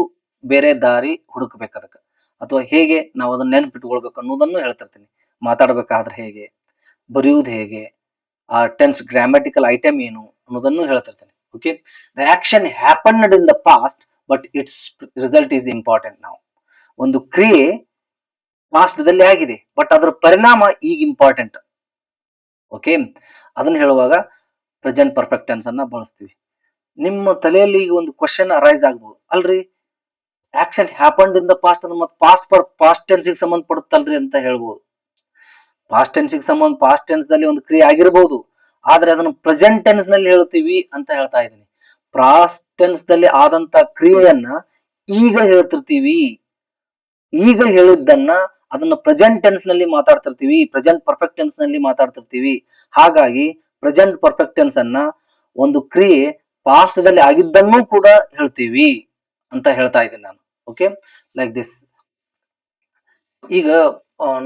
ಬೇರೆ ದಾರಿ ಹುಡುಕ್ಬೇಕು ಅದಕ್ಕೆ, ಅಥವಾ ಹೇಗೆ ನಾವು ಅದನ್ನ ನೆನ್ಪಿಟ್ಕೊಳ್ಬೇಕು ಅನ್ನೋದನ್ನು ಹೇಳ್ತಿರ್ತೀನಿ. ಮಾತಾಡ್ಬೇಕಾದ್ರೆ ಹೇಗೆ, ಬರೆಯುವುದು ಹೇಗೆ, ಆ ಟೆನ್ಸ್ ಗ್ರಾಮ್ಯಾಟಿಕಲ್ ಐಟಮ್ ಏನು ಅನ್ನೋದನ್ನು ಹೇಳ್ತಿರ್ತೀನಿ. Okay, the action happened in the past but its result is important. ನಾವು ಒಂದು ಕ್ರಿಯೆ ಪಾಸ್ಟ್ ದಲ್ಲಿ ಆಗಿದೆ, ಬಟ್ ಅದರ ಪರಿಣಾಮ ಈಗ ಇಂಪಾರ್ಟೆಂಟ್. ಓಕೆ, ಅದನ್ನ ಹೇಳುವಾಗ ಪ್ರೆಸೆಂಟ್ ಪರ್ಫೆಕ್ಟ್ ಟೆನ್ಸ್ ಅನ್ನ ಬಳಸ್ತೀವಿ. ನಿಮ್ಮ ತಲೆಯಲ್ಲಿ ಈಗ ಒಂದು ಕ್ವಶನ್ ಅರೈಸ್ ಆಗ್ಬಹುದು, ಅಲ್ರಿ action happened in the past ಅಂದ್ರೆ ಮತ್ತೆ ಪಾಸ್ಟ್ ಟೆನ್ಸ್ ಗೆ ಸಂಬಂಧಪಡುತ್ತಲ್ರಿ ಅಂತ ಹೇಳ್ಬಹುದು. ಪಾಸ್ಟ್ ಟೆನ್ಸ್ ದಲ್ಲಿ ಒಂದು ಕ್ರಿಯೆ ಆಗಿರಬಹುದು, ಆದ್ರೆ ಅದನ್ನು ಪ್ರೆಸೆಂಟ್ ಟೆನ್ಸ್ ನಲ್ಲಿ ಹೇಳ್ತೀವಿ ಅಂತ ಹೇಳ್ತಾ ಇದ್ದೀನಿ. ಪಾಸ್ಟ್ ಟೆನ್ಸ್ ದಲ್ಲಿ ಆದಂತ ಕ್ರಿಯೆಯನ್ನ ಈಗ ಹೇಳ್ತಿರ್ತೀವಿ. ಈಗ ಹೇಳಿದ್ದನ್ನ ಅದನ್ನ ಪ್ರೆಸೆಂಟ್ ಟೆನ್ಸ್ ನಲ್ಲಿ ಮಾತಾಡ್ತಿರ್ತೀವಿ, ಪ್ರೆಸೆಂಟ್ ಪರ್ಫೆಕ್ಟ್ ಟೆನ್ಸ್ ನಲ್ಲಿ ಮಾತಾಡ್ತಿರ್ತೀವಿ. ಹಾಗಾಗಿ ಪ್ರೆಸೆಂಟ್ ಪರ್ಫೆಕ್ಟ್ ಟೆನ್ಸ್ ಅನ್ನ ಒಂದು ಕ್ರಿಯೆ ಪಾಸ್ಟ್ ದಲ್ಲಿ ಆಗಿದ್ದನ್ನೂ ಕೂಡ ಹೇಳ್ತೀವಿ ಅಂತ ಹೇಳ್ತಾ ಇದ್ದೀನಿ ನಾನು. Okay, like this. ಈಗ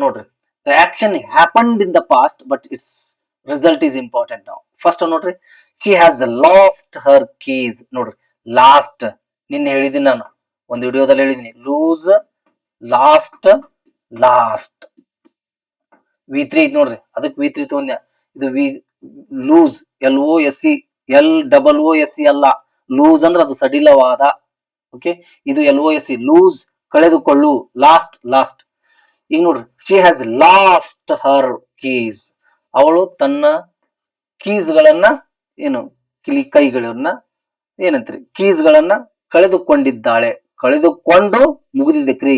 ನೋಡ್ರಿ, the action happened in the past but its result is important. ನಾವು ಫಸ್ಟ್ ನೋಡ್ರಿ, she has last Har keys. ನೋಡ್ರಿ, ಲಾಸ್ಟ್ ನಿನ್ನೆ ಹೇಳಿದೀನಿ ನಾನು, ಒಂದು ವಿಡಿಯೋದಲ್ಲಿ ಹೇಳಿದೀನಿ, ಲೂಸ್, ಲಾಸ್ಟ್, ಲಾಸ್ಟ್. V3 ನೋಡ್ರಿ, ಅದಕ್ಕೆ V3 ತಗೊಂಡ್ಯ. ಇದು ಲೂಸ್, LOSE, LOOSE ಅಲ್ಲ. ಲೂಸ್ ಅಂದ್ರೆ ಅದು ಸಡಿಲವಾದ. ಓಕೆ, ಇದು LOSE, ಲೂಸ್ ಕಳೆದುಕೊಳ್ಳು, ಲಾಸ್ಟ್. ಈಗ ನೋಡ್ರಿ, she has last Har keys. ಅವಳು ತನ್ನ ಕೀಸ್ ಗಳನ್ನ ಏನು ಕೈಗಳನ್ನ ಏನಂತ್ರಿ ಕೀಸ್ ಗಳನ್ನ ಕಳೆದುಕೊಂಡಿದ್ದಾಳೆ. ಕಳೆದುಕೊಂಡು ಮುಗಿದಿದೆ ಕ್ರಿ.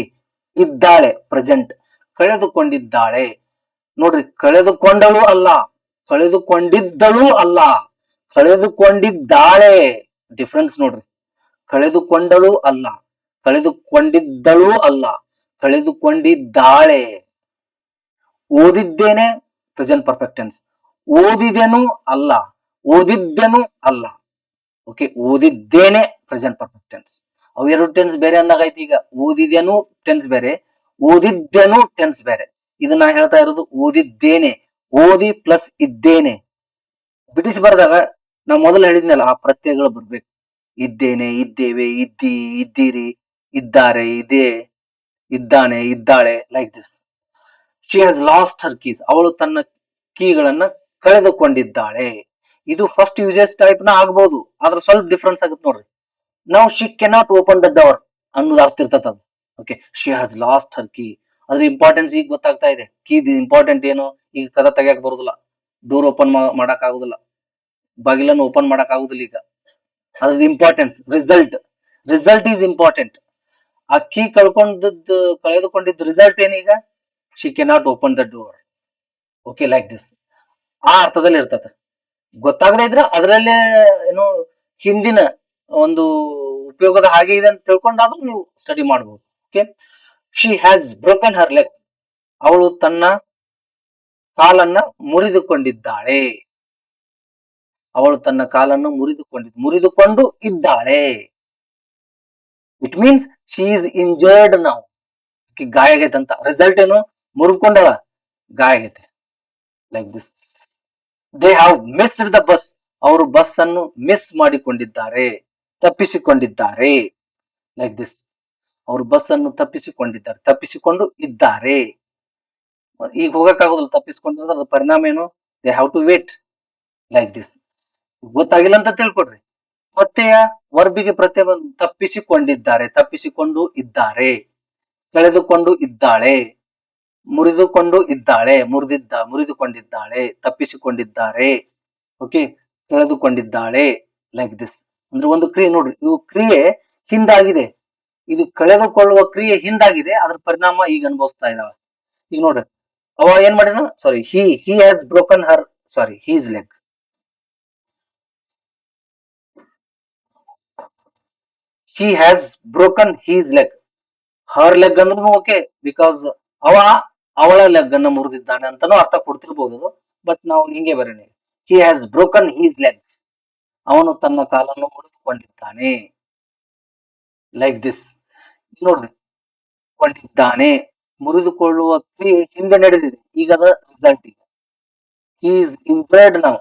ಇದ್ದಾಳೆ ಪ್ರೆಸೆಂಟ್. ಕಳೆದುಕೊಂಡಿದ್ದಾಳೆ. ನೋಡ್ರಿ, ಕಳೆದುಕೊಂಡಳು ಅಲ್ಲ, ಕಳೆದುಕೊಂಡಿದ್ದಳು ಅಲ್ಲ, ಕಳೆದುಕೊಂಡಿದ್ದಾಳೆ. ಡಿಫ್ರೆನ್ಸ್ ನೋಡ್ರಿ. ಕಳೆದುಕೊಂಡಳು ಅಲ್ಲ, ಕಳೆದುಕೊಂಡಿದ್ದಳು ಅಲ್ಲ, ಕಳೆದುಕೊಂಡಿದ್ದಾಳೆ. ಓದಿದ್ದೇನೆ ಪ್ರೆಸೆಂಟ್ ಪರ್ಫೆಕ್ಟ್ ಟೆನ್ಸ್. ಓದಿದೆನು ಅಲ್ಲ, ಓದಿದ್ದೆನು ಅಲ್ಲ. ಓಕೆ, ಓದಿದ್ದೇನೆ ಪ್ರೆಸೆಂಟ್ ಪರ್ಫೆಕ್ಟ್ ಟೆನ್ಸ್. ಅವು ಎರಡು ಟೆನ್ಸ್ ಬೇರೆ ಅಂದಾಗೈತಿ. ಈಗ ಓದಿದೆನು ಟೆನ್ಸ್ ಬೇರೆ, ಓದಿದ್ದೆನು ಟೆನ್ಸ್ ಬೇರೆ. ಇದನ್ನ ಹೇಳ್ತಾ ಇರೋದು ಓದಿದ್ದೇನೆ. ಓದಿ ಪ್ಲಸ್ ಇದ್ದೇನೆ. ಬಿಡಿಸಿ ಬರೆದಾಗ ನಾವು ಮೊದಲು ಹೇಳಿದ್ನಲ್ಲ, ಆ ಪ್ರತ್ಯಯಗಳು ಬರ್ಬೇಕು. ಇದ್ದೇನೆ, ಇದ್ದೇವೆ, ಇದ್ದೀರಿ, ಇದ್ದಾರೆ, ಇದೆ, ಇದ್ದಾನೆ, ಇದ್ದಾಳೆ, like this. She has last Har keys. ಅವಳು ತನ್ನ ಕೀಗಳನ್ನ ಕಳೆದುಕೊಂಡಿದ್ದಾಳೆ. ಇದು ಫಸ್ಟ್ ಯೂಸೇಜ್ ಟೈಪ್ ನ ಆಗ್ಬಹುದು, ಆದ್ರೆ ಸ್ವಲ್ಪ ಡಿಫ್ರೆನ್ಸ್ ಆಗುತ್ತೆ ನೋಡ್ರಿ. ನಾವು she cannot open the door ಅನ್ನೋದು ಅರ್ಥ ಇರ್ತದ. Okay, she has last Har key. ಅದ್ರ ಇಂಪಾರ್ಟೆನ್ಸ್ ಈಗ ಗೊತ್ತಾಗ್ತಾ ಇದೆ. ಕೀ ಇಂಪಾರ್ಟೆಂಟ್ ಏನು, ಈಗ ಕದ ತೆಗಿಯಕ್ ಬರುದಿಲ್ಲ, ಡೋರ್ ಓಪನ್ ಮಾಡಕ್ ಆಗುದಿಲ್ಲ, ಬಾಗಿಲನ್ನು ಓಪನ್ ಮಾಡಕ್ ಆಗುದಿಲ್ಲ. ಈಗ ಅದ್ರದ್ದು ಇಂಪಾರ್ಟೆನ್ಸ್ ರಿಸಲ್ಟ್ ಈಸ್ ಇಂಪಾರ್ಟೆಂಟ್. ಆ ಕೀ ಕಳೆದುಕೊಂಡಿದ್ದ ರಿಸಲ್ಟ್ ಏನೀಗ, she cannot open the door. Okay, like this. ಆ ಅರ್ಥದಲ್ಲಿ ಇರ್ತದೆ. ಗೊತ್ತಾಗದೇ ಇದ್ರೆ ಅದರಲ್ಲೇ ಏನು ಹಿಂದಿನ ಒಂದು ಉಪಯೋಗದ ಹಾಗೆ ಇದೆ ಅಂತ ತಿಳ್ಕೊಂಡಾದ್ರೂ ನೀವು ಸ್ಟಡಿ ಮಾಡಬಹುದು. Okay, she has broken her leg. ಅವಳು ತನ್ನ ಕಾಲನ್ನ ಮುರಿದುಕೊಂಡಿದ್ದಾಳೆ. ಅವಳು ತನ್ನ ಕಾಲನ್ನು ಮುರಿದುಕೊಂಡು ಇದ್ದಾಳೆ. It means she is injured now. ಗಾಯ ಆಗೈತೆ ಅಂತ. ರಿಸಲ್ಟ್ ಏನು, ಮುರಿದುಕೊಂಡಳ, ಗಾಯ ಆಗೈತೆ. Like this. They have missed the bus. ಅವರು ಬಸ್ ಅನ್ನು ಮಿಸ್ ಮಾಡಿಕೊಂಡಿದ್ದಾರೆ, ತಪ್ಪಿಸಿಕೊಂಡಿದ್ದಾರೆ. Like this. ಅವರು ಬಸ್ ಅನ್ನು ತಪ್ಪಿಸಿಕೊಂಡು ಇದ್ದಾರೆ. ಈಗ ಹೋಗಕ್ಕಾಗೋದಿಲ್ಲ, ತಪ್ಪಿಸಿಕೊಂಡಿದ್ರೆ ಅದ್ರ ಪರಿಣಾಮ ಏನು, they have to wait. Like this. ಗೊತ್ತಾಗಿಲ್ಲ ಅಂತ ತಿಳ್ಕೊಡ್ರಿ. ಪ್ರತ್ಯಯ ವರ್ಬಿಗೆ ಪ್ರತ್ಯಯ ತಪ್ಪಿಸಿಕೊಂಡಿದ್ದಾರೆ, ತಪ್ಪಿಸಿಕೊಂಡು ಇದ್ದಾರೆ, ಕಳೆದುಕೊಂಡು ಇದ್ದಾಳೆ, ಮುರಿದುಕೊಂಡು ಇದ್ದಾಳೆ, ಮುರಿದುಕೊಂಡಿದ್ದಾಳೆ, ತಪ್ಪಿಸಿಕೊಂಡಿದ್ದಾರೆ. ಓಕೆ, ಕಳೆದುಕೊಂಡಿದ್ದಾಳೆ. Like this. ಅಂದ್ರೆ ಒಂದು ಕ್ರಿಯೆ ನೋಡ್ರಿ, ಇವು ಕ್ರಿಯೆ ಹಿಂದಾಗಿದೆ. ಇದು ಕಳೆದುಕೊಳ್ಳುವ ಕ್ರಿಯೆ ಹಿಂದಾಗಿದೆ, ಅದ್ರ ಪರಿಣಾಮ ಈಗ ಅನುಭವಿಸ್ತಾ ಇದಾವೆ. ಈಗ ನೋಡ್ರಿ, ಅವ ಏನ್ ಮಾಡಿನ, sorry, he has broken her, sorry, his leg. He has broken his leg. Her leg ಅಂದ್ರೂ ಓಕೆ, ಬಿಕಾಸ್ ಅವಳ ಲೆಗ್ ಅನ್ನ ಮುರಿದಿದ್ದಾನೆ ಅಂತಾನು ಅರ್ಥ ಕೊಡ್ತಿರ್ಬಹುದು. ಬಟ್ ನಾವು ಹಿಂಗೆ ಬರೀ, he has broken his leg. ಅವನು ತನ್ನ ಕಾಲನ್ನು ಮುರಿದುಕೊಂಡಿದ್ದಾನೆ. Like this. ನೋಡ್ರಿ, ಕೊಂಡಿದ್ದಾನೆ, ಮುರಿದುಕೊಳ್ಳುವ ಕ್ರಿಯೆ ಹಿಂದೆ ನಡೆದಿದೆ, ಈಗ ಅದ ರಿಸಲ್ಟ್. ಈಗ he is injured now.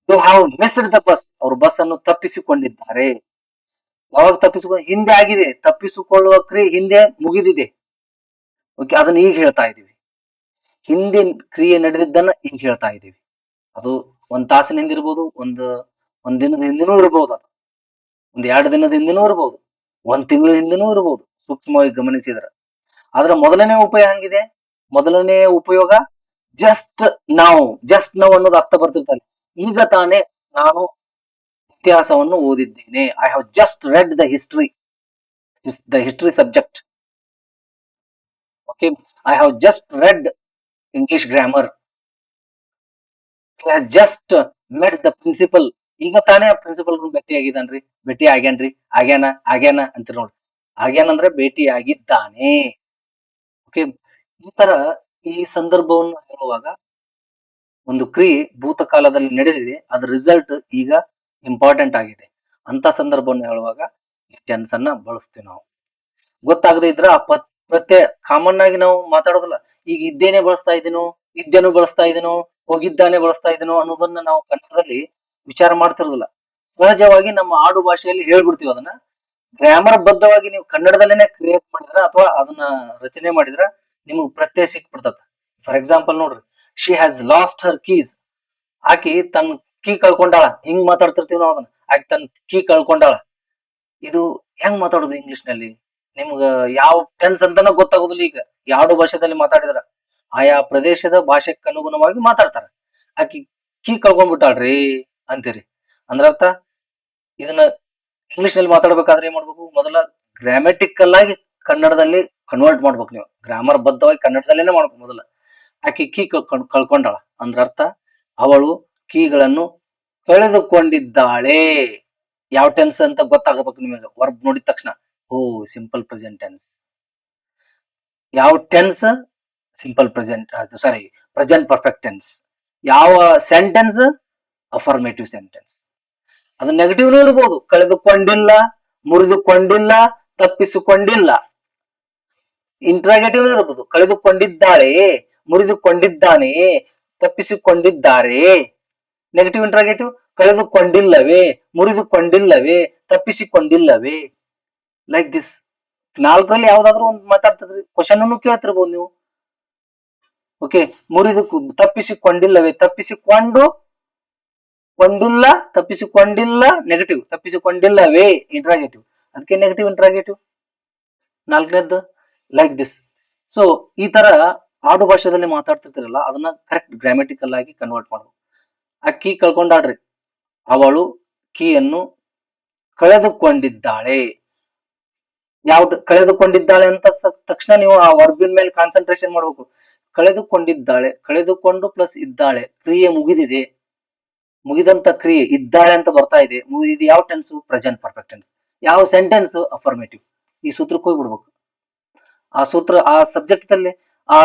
They have missed the bus. ಅವರು ಬಸ್ ಅನ್ನು ತಪ್ಪಿಸಿಕೊಂಡಿದ್ದಾರೆ. ಯಾವಾಗ ಹಿಂದೆ ಆಗಿದೆ, ತಪ್ಪಿಸಿಕೊಳ್ಳುವ ಕ್ರಿಯೆ ಹಿಂದೆ ಮುಗಿದಿದೆ. ಓಕೆ, ಅದನ್ನ ಈಗ ಹೇಳ್ತಾ ಇದೀವಿ. ಹಿಂದೆ ಕ್ರಿಯೆ ನಡೆದಿದ್ದನ್ನ ಈಗ ಹೇಳ್ತಾ ಇದೀವಿ. ಅದು ಒಂದ್ ತಾಸಿನ ಹಿಂದೆ ಇರ್ಬೋದು, ಒಂದ್ ದಿನದ ಹಿಂದಿನೂ ಇರ್ಬೋದು, ಅದು ಒಂದ್ 2 ದಿನದ ಹಿಂದಿನೂ ಇರ್ಬೋದು, 1 ತಿಂಗಳ ಹಿಂದಿನೂ ಇರ್ಬೋದು, ಸೂಕ್ಷ್ಮವಾಗಿ ಗಮನಿಸಿದ್ರ. ಆದ್ರೆ ಮೊದಲನೇ ಉಪಯೋಗ ಜಸ್ಟ್ ನೌ ಅನ್ನೋದು ಅರ್ಥ ಬರ್ತಿರ್ತಾನೆ. ಈಗ ತಾನೇ ನಾನು ಇತಿಹಾಸವನ್ನು ಓದಿದ್ದೇನೆ. I have just read the history subject. Okay, I have just read English grammar. Just met the principal. ಈಗ ತಾನೇ ಆ ಪ್ರಿನ್ಸಿಪಲ್ ಭೇಟಿ ಆಗ್ಯಾನ ಅಂತ ನೋಡ್ರಿ. ಆಗ್ಯಾನ ಅಂದ್ರೆ ಭೇಟಿ ಆಗಿದ್ದಾನೆ. ಓಕೆ, ಈ ತರ ಈ ಸಂದರ್ಭವನ್ನು ಹೇಳುವಾಗ ಒಂದು ಕ್ರಿಯೆ ಭೂತಕಾಲದಲ್ಲಿ ನಡೆದಿದೆ, ಅದ್ರ ರಿಸಲ್ಟ್ ಈಗ ಇಂಪಾರ್ಟೆಂಟ್ ಆಗಿದೆ ಅಂತ ಸಂದರ್ಭವನ್ನು ಹೇಳುವಾಗ ಈ ಟೆನ್ಸ್ ಅನ್ನ ಬಳಸ್ತೀವಿ ನಾವು. ಗೊತ್ತಾಗದೇ ಇದ್ರ ಆ ಪ್ರತ್ಯಯ ಕಾಮನ್ ಆಗಿ ನಾವು ಮಾತಾಡೋದಿಲ್ಲ. ಈಗ ಇದ್ದೇನೆ ಬಳಸ್ತಾ ಇದೀನೋ, ಹೋಗಿದ್ದಾನೆ ಬಳಸ್ತಾ ಇದೀನೋ ಅನ್ನೋದನ್ನ ನಾವು ಕನ್ನಡದಲ್ಲಿ ವಿಚಾರ ಮಾಡ್ತಿರೋದಿಲ್ಲ. ಸಹಜವಾಗಿ ನಮ್ಮ ಆಡು ಭಾಷೆಯಲ್ಲಿ ಹೇಳ್ಬಿಡ್ತೀವಿ ಅದನ್ನ. ಗ್ರಾಮರ್ ಬದ್ಧವಾಗಿ ನೀವು ಕನ್ನಡದಲ್ಲೇನೆ ಕ್ರಿಯೇಟ್ ಮಾಡಿದ್ರ ಅಥವಾ ಅದನ್ನ ರಚನೆ ಮಾಡಿದ್ರ ನಿಮಗ್ ಪ್ರತ್ಯಯ ಸಿಕ್ಬಿಡ್ತದ. ಫಾರ್ ಎಕ್ಸಾಂಪಲ್ ನೋಡ್ರಿ, she has last Har keys. ಆಕಿ ತನ್ನ ಕೀ ಕಳ್ಕೊಂಡಾಳ. ಹಿಂಗ್ ಮಾತಾಡ್ತಿರ್ತೀವಿ ನಾವು ಅದನ್ನ, ಆಕಿ ತನ್ನ ಕೀ ಕಳ್ಕೊಂಡಾಳ. ಇದು ಹೆಂಗ್ ಮಾತಾಡೋದು ಇಂಗ್ಲಿಷ್ ನಲ್ಲಿ? ನಿಮ್ಗ ಯಾವ ಟೆನ್ಸ್ ಅಂತಾನೆ ಗೊತ್ತಾಗುದಿಲ್ಲ ಈಗ. ಯಾವ್ದು ಭಾಷೆದಲ್ಲಿ ಮಾತಾಡಿದ್ರ ಆಯಾ ಪ್ರದೇಶದ ಭಾಷೆಕ್ ಅನುಗುಣವಾಗಿ ಮಾತಾಡ್ತಾರ. ಆಕಿ ಕೀ ಕಳ್ಕೊಂಡ್ಬಿಟ್ಟಾಳ್ರಿ ಅಂತೀರಿ. ಅಂದ್ರ ಅರ್ಥ ಇದನ್ನ ಇಂಗ್ಲಿಷ್ ನಲ್ಲಿ ಮಾತಾಡ್ಬೇಕಾದ್ರೆ ಏನ್ ಮಾಡ್ಬೇಕು, ಮೊದಲ ಗ್ರಾಮ್ಯಾಟಿಕಲ್ ಆಗಿ ಕನ್ನಡದಲ್ಲಿ ಕನ್ವರ್ಟ್ ಮಾಡ್ಬೇಕು ನೀವು. ಗ್ರಾಮರ್ ಬದ್ಧವಾಗಿ ಕನ್ನಡದಲ್ಲೇನೆ ಮಾಡ್ಬೇಕು ಮೊದಲ. ಆಕಿ ಕೀ ಕಳ್ಕೊಂಡಾಳ ಅಂದ್ರ ಅರ್ಥ ಅವಳು ಕೀಗಳನ್ನು ಕಳೆದುಕೊಂಡಿದ್ದಾಳೆ. ಯಾವ ಟೆನ್ಸ್ ಅಂತ ಗೊತ್ತಾಗಬೇಕು ನಿಮಗೆ. ವರ್ಬ್ ನೋಡಿದ ತಕ್ಷಣ ಓ ಸಿಂಪಲ್ ಪ್ರೆಸೆಂಟ್ ಟೆನ್ಸ್. ಯಾವ tense simple present, sorry present perfect tense. ಯಾವ ಸೆಂಟೆನ್ಸ್ ಅಫರ್ಮೇಟಿವ್ ಸೆಂಟೆನ್ಸ್. ಅದು ನೆಗೆಟಿವ್ನೂ ಇರ್ಬೋದು. ಕಳೆದುಕೊಂಡಿಲ್ಲ, ಮುರಿದುಕೊಂಡಿಲ್ಲ, ತಪ್ಪಿಸಿಕೊಂಡಿಲ್ಲ. ಇಂಟ್ರಾಗೇಟಿವ್ ಇರಬಹುದು. ಕಳೆದುಕೊಂಡಿದ್ದಾಳೆ, ಮುರಿದುಕೊಂಡಿದ್ದಾನೆ, ತಪ್ಪಿಸಿಕೊಂಡಿದ್ದಾರೆ. ನೆಗೆಟಿವ್ ಇಂಟ್ರಾಗೇಟಿವ್ ಕಳೆದುಕೊಂಡಿಲ್ಲವೇ, ಮುರಿದುಕೊಂಡಿಲ್ಲವೇ, ತಪ್ಪಿಸಿಕೊಂಡಿಲ್ಲವೇ. Like this. ನಾಲ್ಕರಲ್ಲಿ ಯಾವ್ದಾದ್ರು ಒಂದು ಮಾತಾಡ್ತದ್ರಿ. ಕ್ವಶನ್ ಅನ್ನು ಕೇಳ್ತಿರ್ಬೋದು ನೀವು. ಓಕೆ, ತಪ್ಪಿಸಿಕೊಂಡಿಲ್ಲವೇ, ಕೊಂಡಿಲ್ಲ, ತಪ್ಪಿಸಿಕೊಂಡಿಲ್ಲ ನೆಗೆಟಿವ್, ತಪ್ಪಿಸಿಕೊಂಡಿಲ್ಲವೇ ಇಂಟ್ರಾಗೇಟಿವ್, ಅದಕ್ಕೆ ನೆಗೆಟಿವ್ ಇಂಟ್ರಾಗೇಟಿವ್. ನಾಲ್ಕನೇದ್ದು ಲೈಕ್ ದಿಸ್. ಸೊ ಈ ತರ ಆಡು ಭಾಷೆದಲ್ಲಿ ಮಾತಾಡ್ತಿರ್ತಿರಲ್ಲ, ಅದನ್ನ ಕರೆಕ್ಟ್ ಗ್ರಾಮ್ಯಾಟಿಕಲ್ ಆಗಿ ಕನ್ವರ್ಟ್ ಮಾಡ್ಬೇಕು. ಆ ಕೀ ಕಳ್ಕೊಂಡಾಡ್ರಿ, ಅವಳು ಕೀಯನ್ನು ಕಳೆದುಕೊಂಡಿದ್ದಾಳೆ. ಯಾವ್ದು ಕಳೆದುಕೊಂಡಿದ್ದಾಳೆ ಅಂತ ತಕ್ಷಣ ನೀವು ಆ ವರ್ಬಿನ ಮೇಲೆ ಕಾನ್ಸಂಟ್ರೇಷನ್ ಮಾಡ್ಬೇಕು. ಕಳೆದುಕೊಂಡಿದ್ದಾಳೆ, ಕಳೆದುಕೊಂಡು ಪ್ಲಸ್ ಇದ್ದಾಳೆ, ಕ್ರಿಯೆ ಮುಗಿದಿದೆ, ಮುಗಿದಂತ ಕ್ರಿಯೆ ಇದ್ದಾಳೆ ಅಂತ ಬರ್ತಾ ಇದೆ. ಇದು ಯಾವ ಟೆನ್ಸ್? Present perfect tense. ಯಾವ ಸೆಂಟೆನ್ಸ್? ಅಫರ್ಮೇಟಿವ್. ಈ ಸೂತ್ರಕ್ಕೆ ಹೋಗ್ಬಿಡ್ಬೇಕು. ಆ ಸೂತ್ರ ಆ ಸಬ್ಜೆಕ್ಟ್ ಅಲ್ಲಿ, ಆ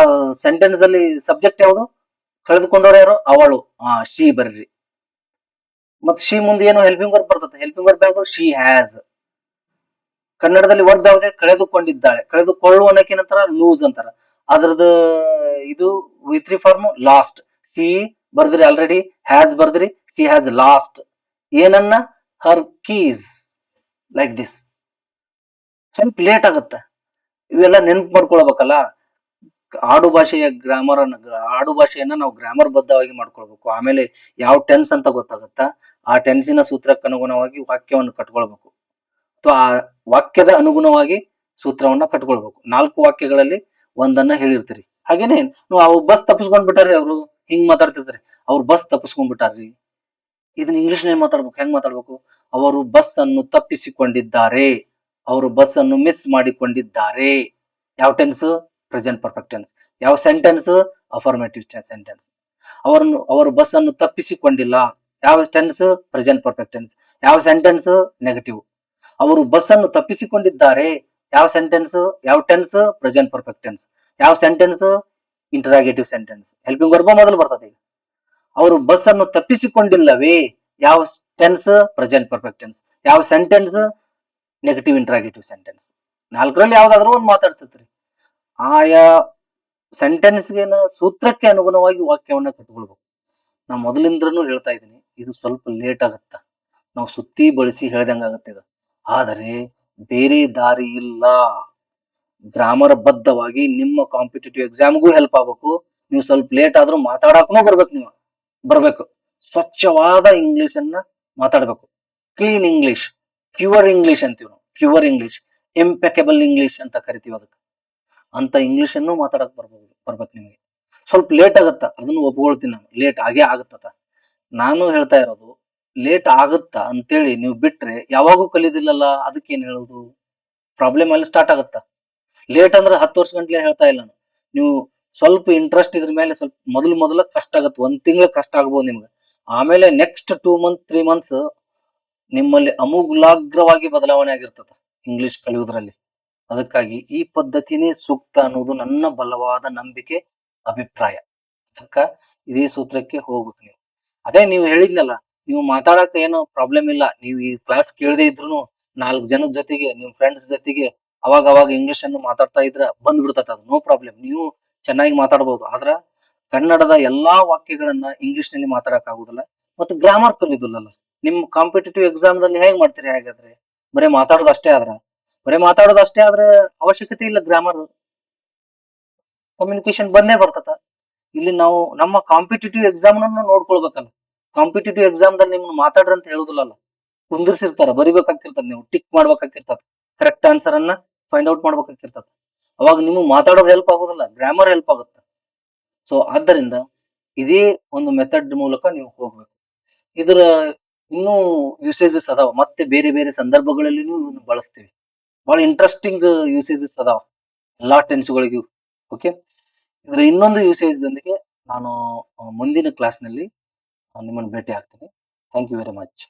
ಸೆಂಟೆನ್ಸ್ ಅಲ್ಲಿ ಸಬ್ಜೆಕ್ಟ್ ಯಾವುದು? ಕಳೆದುಕೊಂಡವ್ರು ಯಾರು? ಅವಳು. ಶಿ ಬರ್ರಿ. ಮತ್ ಶಿ ಮುಂದೆ ಏನು ಹೆಲ್ಪಿಂಗ್ ವರ್ಬ್ ಬರ್ತದೆ. ಹೆಲ್ಪಿಂಗ್ ವರ್ಬ್ ಯಾವುದು? She has. ಕನ್ನಡದಲ್ಲಿ ವರ್ಬ್ ಯಾವುದೇ? ಕಳೆದುಕೊಂಡಿದ್ದಾಳೆ. ಕಳೆದುಕೊಳ್ಳುವ ಅನ್ನಕ್ಕೆ ಏನಂತಾರ? ಲೂಸ್ ಅಂತಾರ. ಅದ್ರದ್ದು ಇದು ವಿ3 ಫಾರ್ಮ್ ಲಾಸ್ಟ್. ಶಿ ಬರ್ದ್ರಿ ಆಲ್ರೆಡಿ, ಹ್ಯಾಸ್ ಬರ್ದ್ರಿ, ಶಿ ಹ್ಯಾಸ್ ಲಾಸ್ಟ್ ಏನನ್ನ? Her keys. Like this. ಸ್ವಲ್ಪ ಲೇಟ್ ಆಗುತ್ತೆ. ಇವೆಲ್ಲ ನೆನ್ಪು ಮಾಡ್ಕೊಳ್ಬೇಕಲ್ಲ. ಆಡು ಭಾಷೆಯ ಗ್ರಾಮರ್ ಆಡು ಭಾಷೆಯನ್ನ ನಾವು ಗ್ರಾಮರ್ ಬದ್ಧವಾಗಿ ಮಾಡ್ಕೊಳ್ಬೇಕು. ಆಮೇಲೆ ಯಾವ ಟೆನ್ಸ್ ಅಂತ ಗೊತ್ತಾಗುತ್ತಾ, ಆ ಟೆನ್ಸಿನ ಸೂತ್ರಕ್ಕೆ ಅನುಗುಣವಾಗಿ ವಾಕ್ಯವನ್ನು ಕಟ್ಕೊಳ್ಬೇಕು. ಅಥವಾ ಆ ವಾಕ್ಯದ ಅನುಗುಣವಾಗಿ ಸೂತ್ರವನ್ನ ಕಟ್ಕೊಳ್ಬೇಕು. 4 ವಾಕ್ಯಗಳಲ್ಲಿ ಒಂದನ್ನ ಹೇಳಿರ್ತೀರಿ. ಹಾಗೇನೆ ಅವ್ರು ಬಸ್ ತಪ್ಪಿಸ್ಕೊಂಡ್ ಬಿಟ್ಟಾರ್ರಿ, ಅವ್ರು ಹಿಂಗ್ ಮಾತಾಡ್ತಿರ್ತಾರೆ. ಅವ್ರು ಬಸ್ ತಪ್ಪಿಸ್ಕೊಂಡ್ ಬಿಟ್ಟಾರ್ರಿ. ಇದನ್ನ ಇಂಗ್ಲಿಷ್ ನಲ್ಲಿ ಮಾತಾಡ್ಬೇಕು. ಹೆಂಗ್ ಮಾತಾಡ್ಬೇಕು? ಅವರು ಬಸ್ ಅನ್ನು ತಪ್ಪಿಸಿಕೊಂಡಿದ್ದಾರೆ, ಅವರು ಬಸ್ ಅನ್ನು ಮಿಸ್ ಮಾಡಿಕೊಂಡಿದ್ದಾರೆ. ಯಾವ ಟೆನ್ಸ್? Present perfect tense. ಯಾವ ಸೆಂಟೆನ್ಸ್? Affirmative sentence. ಅವರು ಬಸ್ ಅನ್ನು ತಪ್ಪಿಸಿಕೊಂಡಿಲ್ಲ. ಯಾವ ಟೆನ್ಸ್? Present perfect tense. ಯಾವ ಸೆಂಟೆನ್ಸ್? ನೆಗೆಟಿವ್. ಅವರು ಬಸ್ ಅನ್ನು ತಪ್ಪಿಸಿಕೊಂಡಿದ್ದಾರೆ. ಯಾವ ಸೆಂಟೆನ್ಸ್? ಯಾವ ಟೆನ್ಸ್? Present perfect tense. ಯಾವ sentence? Interrogative sentence. Helping verb ಮೊದಲು ಬರ್ತದೆ. ಅವರು ಬಸ್ ಅನ್ನು ತಪ್ಪಿಸಿಕೊಂಡಿಲ್ಲವೇ? ಯಾವ ಟೆನ್ಸ್? Present perfect tense. ಯಾವ ಸೆಂಟೆನ್ಸ್? Negative interrogative sentence. 4ರಲ್ಲಿ ಯಾವ್ದಾದ್ರು ಒಂದು ಮಾತಾಡ್ತಿರ್ತೀರಿ. ಆಯಾ ಸೆಂಟೆನ್ಸ್ಗೆ ಸೂತ್ರಕ್ಕೆ ಅನುಗುಣವಾಗಿ ವಾಕ್ಯವನ್ನ ಕಟ್ಕೊಳ್ಬೇಕು. ನಾ ಮೊದಲಿಂದ್ರೂ ಹೇಳ್ತಾ ಇದ್ದೀನಿ, ಇದು ಸ್ವಲ್ಪ ಲೇಟ್ ಆಗುತ್ತ. ನಾವು ಸುತ್ತಿ ಬಳಸಿ ಹೇಳ್ದಂಗಾಗತ್ತೆ ಇದು. ಆದರೆ ಬೇರೆ ದಾರಿ ಇಲ್ಲ. ಗ್ರಾಮರ್ ಬದ್ಧವಾಗಿ ನಿಮ್ಮ ಕಾಂಪಿಟೇಟಿವ್ ಎಕ್ಸಾಮ್ಗೂ ಹೆಲ್ಪ್ ಆಗ್ಬೇಕು. ನೀವು ಸ್ವಲ್ಪ ಲೇಟ್ ಆದ್ರೂ ಮಾತಾಡಕ್ಕೂ ಬರ್ಬೇಕು. ನೀವು ಬರ್ಬೇಕು. ಸ್ವಚ್ಛವಾದ ಇಂಗ್ಲಿಷ್ ಅನ್ನ ಮಾತಾಡ್ಬೇಕು. ಕ್ಲೀನ್ ಇಂಗ್ಲಿಷ್, ಪ್ಯೂರ್ ಇಂಗ್ಲಿಷ್ ಅಂತೀವಿ ನಾವು. ಪ್ಯೂರ್ ಇಂಗ್ಲಿಷ್, ಇಂಪೆಕಬಲ್ ಇಂಗ್ಲಿಷ್ ಅಂತ ಕರಿತೀವಿ ಅದಕ್ಕೆ. ಅಂತ ಇಂಗ್ಲಿಷ್ ಅನ್ನು ಮಾತಾಡಕ್ ಬರ್ಬೇಕು ನಿಮಗೆ. ಸ್ವಲ್ಪ ಲೇಟ್ ಆಗತ್ತ, ಅದನ್ನು ಒಪ್ಕೊಳ್ತೀನಿ ನಾನು. ಲೇಟ್ ಆಗೇ ಆಗತ್ತ. ನಾನು ಹೇಳ್ತಾ ಇರೋದು ಲೇಟ್ ಆಗುತ್ತಾ ಅಂತೇಳಿ ನೀವು ಬಿಟ್ರೆ ಯಾವಾಗೂ ಕಲಿಯೋದಿಲ್ಲಲ್ಲ. ಅದಕ್ಕೇನ್ ಹೇಳೋದು? ಪ್ರಾಬ್ಲಮ್ ಅಲ್ಲಿ ಸ್ಟಾರ್ಟ್ ಆಗುತ್ತ. ಲೇಟ್ ಅಂದ್ರೆ 10 ವರ್ಷ ಗಂಟ್ಲೆ ಹೇಳ್ತಾ ಇಲ್ಲ ನಾನು. ನೀವು ಸ್ವಲ್ಪ ಇಂಟ್ರೆಸ್ಟ್ ಇದ್ರ ಮೇಲೆ ಸ್ವಲ್ಪ ಮೊದಲು ಕಷ್ಟ ಆಗತ್ತೆ. 1 ತಿಂಗಳು ಕಷ್ಟ ಆಗ್ಬೋದು ನಿಮ್ಗೆ. ಆಮೇಲೆ ನೆಕ್ಸ್ಟ್ 2 ಮಂತ್ 3 ಮಂತ್ಸ್ ನಿಮ್ಮಲ್ಲಿ ಅಮೂಲಾಗ್ರವಾಗಿ ಬದಲಾವಣೆ ಆಗಿರ್ತದೆ ಇಂಗ್ಲಿಷ್ ಕಲಿಯೋದ್ರಲ್ಲಿ. ಅದಕ್ಕಾಗಿ ಈ ಪದ್ಧತಿನೇ ಸೂಕ್ತ ಅನ್ನೋದು ನನ್ನ ಬಲವಾದ ನಂಬಿಕೆ, ಅಭಿಪ್ರಾಯ. ಅದಕ್ಕ ಇದೇ ಸೂತ್ರಕ್ಕೆ ಹೋಗ್ಬೇಕು ನೀವು. ಅದೇ ನೀವು ಹೇಳಿದ್ನಲ್ಲ, ನೀವು ಮಾತಾಡಕ್ ಏನು ಪ್ರಾಬ್ಲಮ್ ಇಲ್ಲ. ನೀವು ಈ ಕ್ಲಾಸ್ ಕೇಳದೆ ಇದ್ರು 4 ಜನದ ಜೊತೆಗೆ, ನಿಮ್ ಫ್ರೆಂಡ್ಸ್ ಜೊತೆಗೆ ಅವಾಗ ಇಂಗ್ಲಿಷ್ ಅನ್ನು ಮಾತಾಡ್ತಾ ಇದ್ರ ಬಂದ್ಬಿಡ್ತೈತೆ ಅದು. No problem. ನೀವು ಚೆನ್ನಾಗಿ ಮಾತಾಡ್ಬೋದು. ಆದ್ರ ಕನ್ನಡದ ಎಲ್ಲಾ ವಾಕ್ಯಗಳನ್ನ ಇಂಗ್ಲಿಷ್ ನಲ್ಲಿ ಮಾತಾಡಕ್ ಆಗುದಿಲ್ಲ. ಮತ್ತು ಗ್ರಾಮರ್ ಕಲಿಯೋದಿಲ್ಲ. ನಿಮ್ ಕಾಂಪಿಟೇಟಿವ್ ಎಕ್ಸಾಮ್ ದಲ್ಲಿ ಹೇಗ್ ಮಾಡ್ತೀರಿ? ಹಾಗಾದ್ರೆ ಬರೀ ಮಾತಾಡೋದಷ್ಟೇ ಆದ್ರೆ ಅವಶ್ಯಕತೆ ಇಲ್ಲ ಗ್ರಾಮರ್. ಕಮ್ಯುನಿಕೇಶನ್ ಬಂದೇ ಬರ್ತದ. ಇಲ್ಲಿ ನಾವು ನಮ್ಮ ಕಾಂಪಿಟೇಟಿವ್ ಎಕ್ಸಾಮ್ ಅನ್ನು ನೋಡ್ಕೊಳ್ಬೇಕಲ್ಲ. ಕಾಂಪಿಟೇಟಿವ್ ಎಕ್ಸಾಮ್ ದಲ್ಲಿ ನಿಮ್ನ ಮಾತಾಡ್ರಿ ಅಂತ ಹೇಳುದಿಲ್ಲಲ್ಲ. ಕುಂದಿರ್ಸಿರ್ತಾರ, ಬರಿಬೇಕಾಗಿರ್ತದ, ನೀವು ಟಿಕ್ ಮಾಡ್ಬೇಕಾಗಿರ್ತದ. ಕರೆಕ್ಟ್ ಆನ್ಸರ್ ಅನ್ನ ಫೈಂಡ್ ಔಟ್ ಮಾಡ್ಬೇಕಾಗಿರ್ತದೆ. ಅವಾಗ ನಿಮಗೆ ಮಾತಾಡೋದು ಹೆಲ್ಪ್ ಆಗೋದಿಲ್ಲ, ಗ್ರಾಮರ್ ಹೆಲ್ಪ್ ಆಗುತ್ತೆ. ಸೊ ಆದ್ದರಿಂದ ಇದೇ ಒಂದು ಮೆಥಡ್ ಮೂಲಕ ನೀವು ಹೋಗ್ಬೇಕು. ಇದರ ಇನ್ನೂ ಯೂಸೇಜಸ್ ಅದಾವ, ಮತ್ತೆ ಬೇರೆ ಬೇರೆ ಸಂದರ್ಭಗಳಲ್ಲಿನೂ ಇವ್ನ ಬಳಸ್ತೀವಿ. ಬಹಳ ಇಂಟ್ರೆಸ್ಟಿಂಗ್ ಯೂಸೇಜಸ್ ಅದಾವ ಎಲ್ಲಾ ಟೆನ್ಸ್ಗಳಿಗೂ. ಓಕೆ, ಇದರ ಇನ್ನೊಂದು ಯೂಸೇಜ್ ದೊಂದಿಗೆ ನಾನು ಮುಂದಿನ ಕ್ಲಾಸ್ನಲ್ಲಿ ನಿಮ್ಮನ್ನು ಭೇಟಿ ಆಗ್ತೀನಿ. Thank you very much.